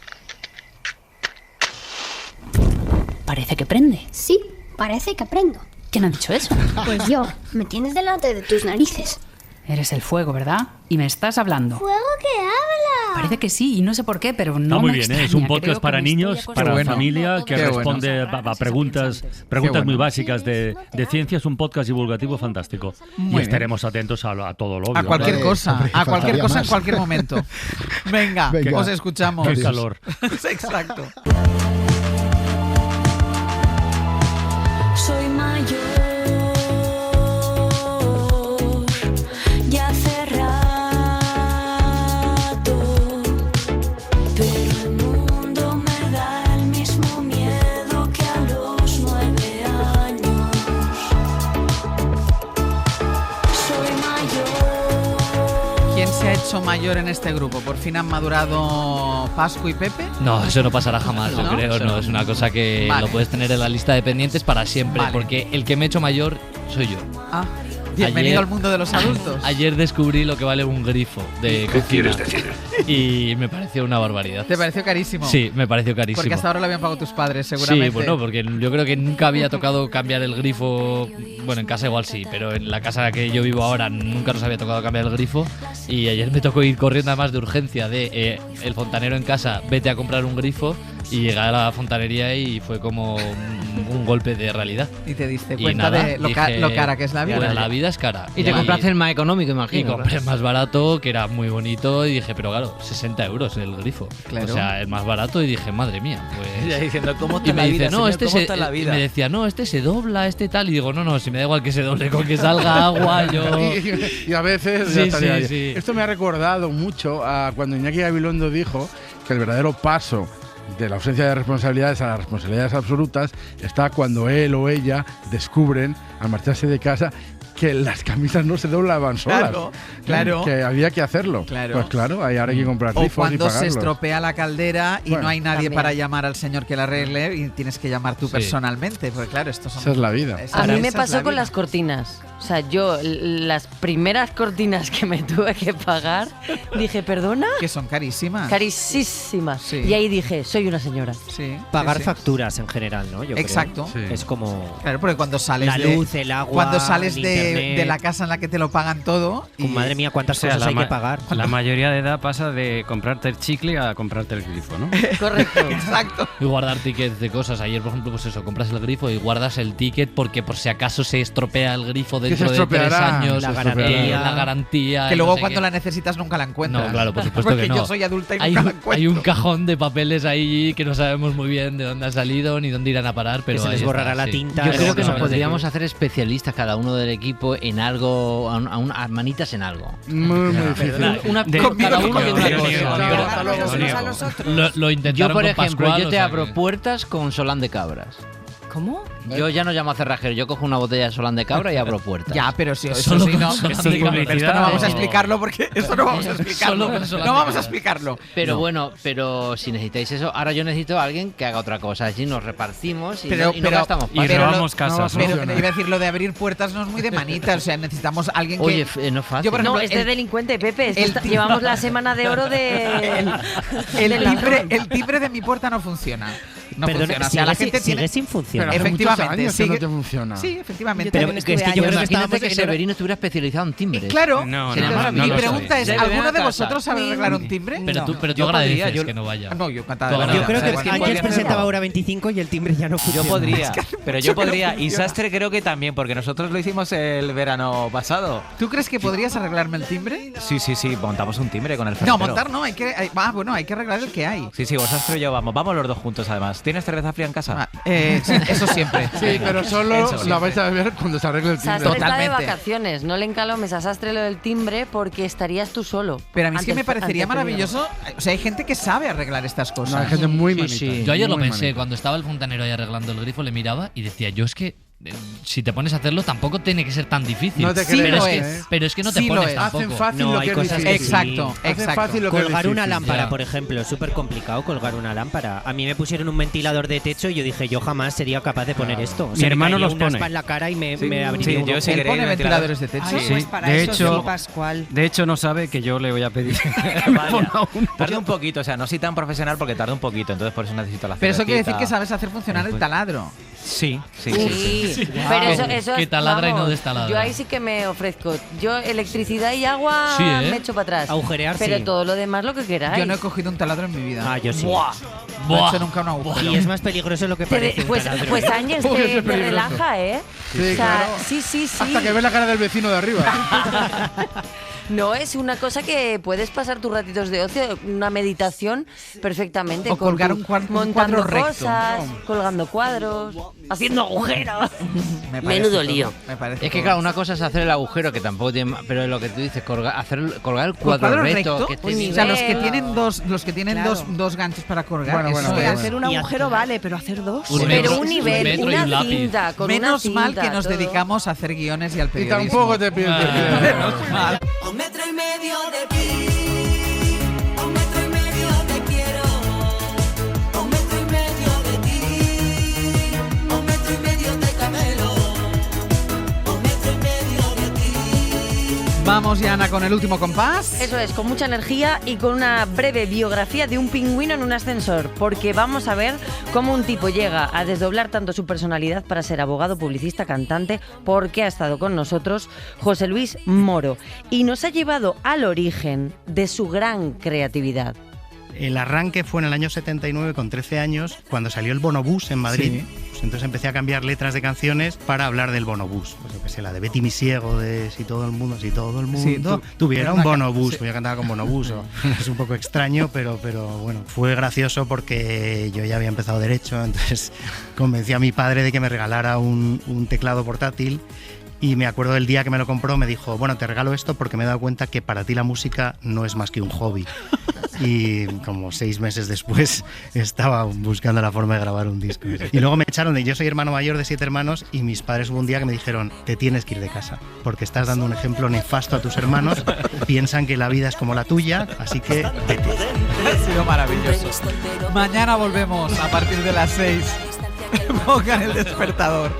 Parece que prende. Sí, parece que prendo. ¿Quién ha dicho eso? Pues yo, me tienes delante de tus narices. Eres el fuego, ¿verdad? Y me estás hablando. ¿Fuego que habla? Parece que sí, y no sé por qué, pero no muy me bien, extraña. es un podcast para niños, para familia, que responde a preguntas muy básicas de ciencia. Es un podcast divulgativo fantástico. Y estaremos atentos a todo lo obvio. A cualquier cosa, en cualquier momento. Venga, os escuchamos. Qué calor. Exacto. Soy mayor, ya hace rato, pero el mundo me da el mismo miedo que a los 9 años. Soy mayor. ¿Quién se ha hecho mayor en este grupo? ¿Por fin han madurado Pascu y Pepe? No, eso no pasará jamás, yo creo. No, es una cosa que lo puedes tener en la lista de pendientes para siempre, porque el que me he hecho mayor soy yo. Bienvenido al mundo de los adultos. Ayer descubrí lo que vale un grifo de ¿Qué cocina. quieres decir? Y me pareció una barbaridad. ¿Te pareció carísimo? Sí, me pareció carísimo. Porque hasta ahora lo habían pagado tus padres, seguramente. Sí, bueno, porque yo creo que nunca había tocado cambiar el grifo. Bueno, en casa igual sí, pero en la casa que yo vivo ahora nunca nos había tocado cambiar el grifo. Y ayer me tocó ir corriendo además de urgencia de el fontanero en casa, vete a comprar un grifo. Y llegué a la fontanería y fue como un golpe de realidad. Y te diste cuenta de lo cara que es la vida. Pues la vida es cara. Y te compraste el más económico, imagino. Y compré el más barato, que era muy bonito, y dije, pero claro, 60 euros el grifo. Claro. O sea, el más barato, y dije, madre mía, pues... Ya diciendo, ¿cómo está y me la dice, vida, no, señor? este ¿Cómo está la vida? Me decía, no, este se dobla, este tal. Y digo, no, si me da igual que se doble, con que salga agua, yo... y a veces... Sí. Esto me ha recordado mucho a cuando Iñaki Gabilondo dijo que el verdadero paso de la ausencia de responsabilidades a las responsabilidades absolutas está cuando él o ella descubren, al marcharse de casa, que las camisas no se doblaban solas. Claro. Que había que hacerlo. Claro. Pues claro, ahora hay que comprar O grifos y cuando pagarlos. se estropea la caldera y Bueno, no hay nadie también. para llamar al señor que la arregle y tienes que llamar tú personalmente, porque claro, esto son... Esa es la vida. A mí me pasó con las cortinas. O sea, yo las primeras cortinas que me tuve que pagar, dije, ¿perdona? Que son carísimas. Carísimas. Sí. Y ahí dije, soy una señora. Sí. Pagar sí, sí. facturas en general, ¿no? Yo creo. Exacto. Sí. Es como Claro, porque cuando sales la luz, el agua, cuando sales el de internet. la casa en la que te lo pagan todo y Madre mía, cuántas cosas hay que pagar. La mayoría de edad pasa de comprarte el chicle a comprarte el grifo, ¿no? Correcto. Exacto. Y guardar tickets de cosas. Ayer, por ejemplo, pues eso, compras el grifo y guardas el ticket porque por si acaso se estropea el grifo se dentro de 3 estropeará? años. La garantía. La garantía. que y luego no sé cuando qué. la necesitas nunca la encuentras. No, claro, por supuesto porque que no. yo soy adulta y hay nunca un, la encuentro. hay un cajón de papeles ahí que no sabemos muy bien de dónde ha salido ni dónde irán a parar, pero se les ahí borrará está, la sí. tinta. Yo Pero creo que no, nos no, podríamos hacer especialistas cada uno del equipo en algo, a manitas en algo. Muy difícil. Cada uno de una yo cosa. niego, Pero- hasta luego, pero- niego. a los otros. Lo Yo, intentaron por con ejemplo, Pascual, yo o te sea abro que- puertas con Solán de Cabras. ¿Cómo? Yo ya no llamo a cerrajero, yo cojo una botella de Solán de Cabra y abro puertas. Ya, pero sí, eso Solo sí, con no. Solán Sí, de Cabra. pero esto no vamos a No. explicarlo porque eso no vamos a explicarlo. Solo con Solán No de vamos a Cabra. explicarlo. Pero No. bueno, pero si necesitáis eso, ahora yo necesito a alguien que haga otra cosa. Así nos repartimos y, Pero- no, y no pero- gastamos Y pasta. robamos casas, ¿no? Pero iba a decir, lo de abrir puertas no es muy de manita, o sea, necesitamos alguien que... Oye, no es fácil. Yo, por No, ejemplo, es de delincuente, Pepe. Es que el- llevamos la semana de oro de... el timbre de mi puerta no funciona. No Perdona, funciona. O sea, la sigue gente sigue tiene... sin funcionar. Pero hace Efectivamente, muchos años que sigue- no te funciona. Sí, efectivamente. Pero también es que estuve yo creo que Imagínate estábamos que en Severino estuviera especializado en timbres. Claro. No, Sí, no, entonces, no mi lo pregunta soy. es, Debe ¿alguno venir de a casa. vosotros sabe arreglar un timbre? Pero tú, pero tú Yo podría, agradeces yo- que no vaya. No, yo encantada. Yo de la vida. Yo creo O sea, que bueno, Ángel cualquier presentaba cosa. hora 25 y el timbre ya no Yo funciona. podría, pero yo podría. Y Sastre creo que también, porque nosotros lo hicimos el verano pasado. ¿Tú crees que podrías arreglarme el timbre? Sí, montamos un timbre con el No, ferretero. montar no, hay que arreglar el que hay. Sí, vos Sastre y yo vamos los dos juntos además. ¿Tienes cerveza fría en casa? Sí, eso siempre. Sí, pero solo Eso la siempre. vais a ver cuando se arregle el timbre. Sastre está de Totalmente. vacaciones. No le encalomes a Sastre lo del timbre porque estarías tú solo. Pero a mí es que Ante me el- parecería ante el maravilloso. O sea, hay gente que sabe arreglar estas cosas. No, hay gente muy Sí, manita. sí. Yo ayer lo muy pensé, manita. cuando estaba el fontanero ahí arreglando el grifo, le miraba y decía, yo es que si te pones a hacerlo tampoco tiene que ser tan difícil. No te Sí crees, lo pero, es. pero es que no te Sí lo pones es. tampoco. Hacen fácil No, lo hay que es cosas difícil. que Exacto, Hacen exacto. fácil lo que es Colgar una difícil. lámpara, Ya. por ejemplo, es súper complicado colgar una lámpara. A mí me pusieron un ventilador de techo y yo dije, yo jamás sería capaz de poner esto. O Mi sea, me hermano caería los un pone. aspa en la cara y me Sí, abriría un yo ojo. sí ¿Él quería pone ir ventiladores de techo? Ay, Sí, pues para de eso hecho- sí, Pascual. De hecho, no sabe que yo le voy a pedir que me ponga uno. Tarda un poquito, o sea, no soy tan profesional porque tarda un poquito, entonces por eso necesito la Pero eso quiere decir cervecita. que sabes hacer funcionar el taladro. Sí. Sí, pero eso Que taladra y no vamos, destaladra. Yo ahí sí que me ofrezco. Yo electricidad y agua Sí, ¿eh? me echo para atrás. Agujerear, Pero sí. todo lo demás lo que queráis. Yo no he cogido un taladro en mi vida. Ah, yo sí. No he Buah. hecho nunca un agujero. Y es más peligroso lo que parece. un Pues taladro. Ángel, Uy, ese te es peligroso. relaja, ¿eh? Sí, o sea, claro. sí. Hasta que ves la cara del vecino de arriba. No, es una cosa que puedes pasar tus ratitos de ocio, una meditación perfectamente. O con colgar tu- un cuadro montando recto. cosas, colgando cuadros, haciendo agujeros. Me parece Menudo todo, lío. me parece Es que todo. claro, una cosa es hacer el agujero, que tampoco tiene pero lo que tú dices, colgar el ¿Con cuadro recto. Que un o nivel. sea, los que tienen Claro. dos ganchos para colgar. Bueno, eso bueno, es. bueno. Hacer un agujero vale, pero hacer dos. Un Pero metro, un nivel, metro y una un lápiz. cinta, con una Menos mal cinta, que nos todo. dedicamos a hacer guiones y al Y periodismo. tampoco te pides. Menos mal. A 1,5 metros de ti, a 1,5 metros te quiero. A 1,5 metros de ti, a 1,5 te camelo. A 1,5 de ti. Vamos ya, Ana, con el último compás. Eso es, con mucha energía y con una breve biografía de un pingüino en un ascensor, porque vamos a ver cómo un tipo llega a desdoblar tanto su personalidad para ser abogado, publicista, cantante, porque ha estado con nosotros José Luis Moro y nos ha llevado al origen de su gran creatividad. El arranque fue en el año 79, con 13 años, cuando salió el bonobús en Madrid. Sí. Pues entonces empecé a cambiar letras de canciones para hablar del bonobús. Pues yo qué sé, la de Betty Misiego, de si todo el mundo Sí, tuviera un una bonobús. sí. Pues yo cantaba con bonobús. Es un poco extraño, pero bueno, fue gracioso porque yo ya había empezado Derecho, entonces convencí a mi padre de que me regalara un teclado portátil. Y me acuerdo del día que me lo compró, me dijo, bueno, te regalo esto porque me he dado cuenta que para ti la música no es más que un hobby. y como 6 meses después estaba buscando la forma de grabar un disco. Y luego me echaron de... Yo soy hermano mayor de 7 hermanos y mis padres hubo un día que me dijeron, te tienes que ir de casa porque estás dando un ejemplo nefasto a tus hermanos, piensan que la vida es como la tuya, así que vete. Ha sido maravilloso. Mañana volvemos a partir de las 6. Pongan el despertador.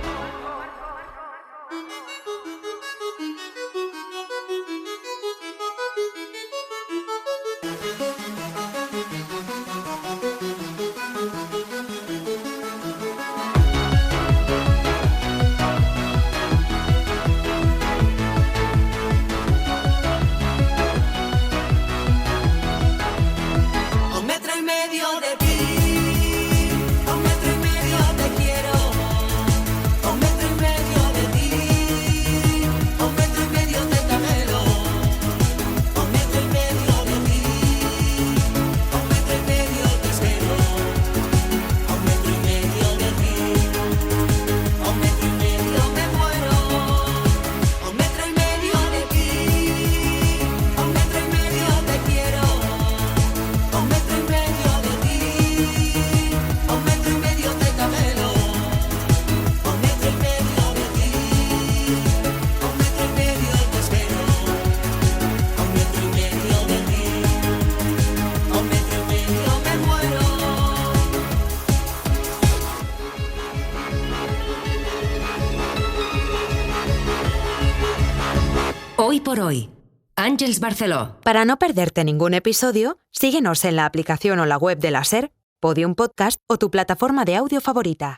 Hoy por hoy, Àngels Barceló. Para no perderte ningún episodio, síguenos en la aplicación o la web de la SER, Podium Podcast o tu plataforma de audio favorita.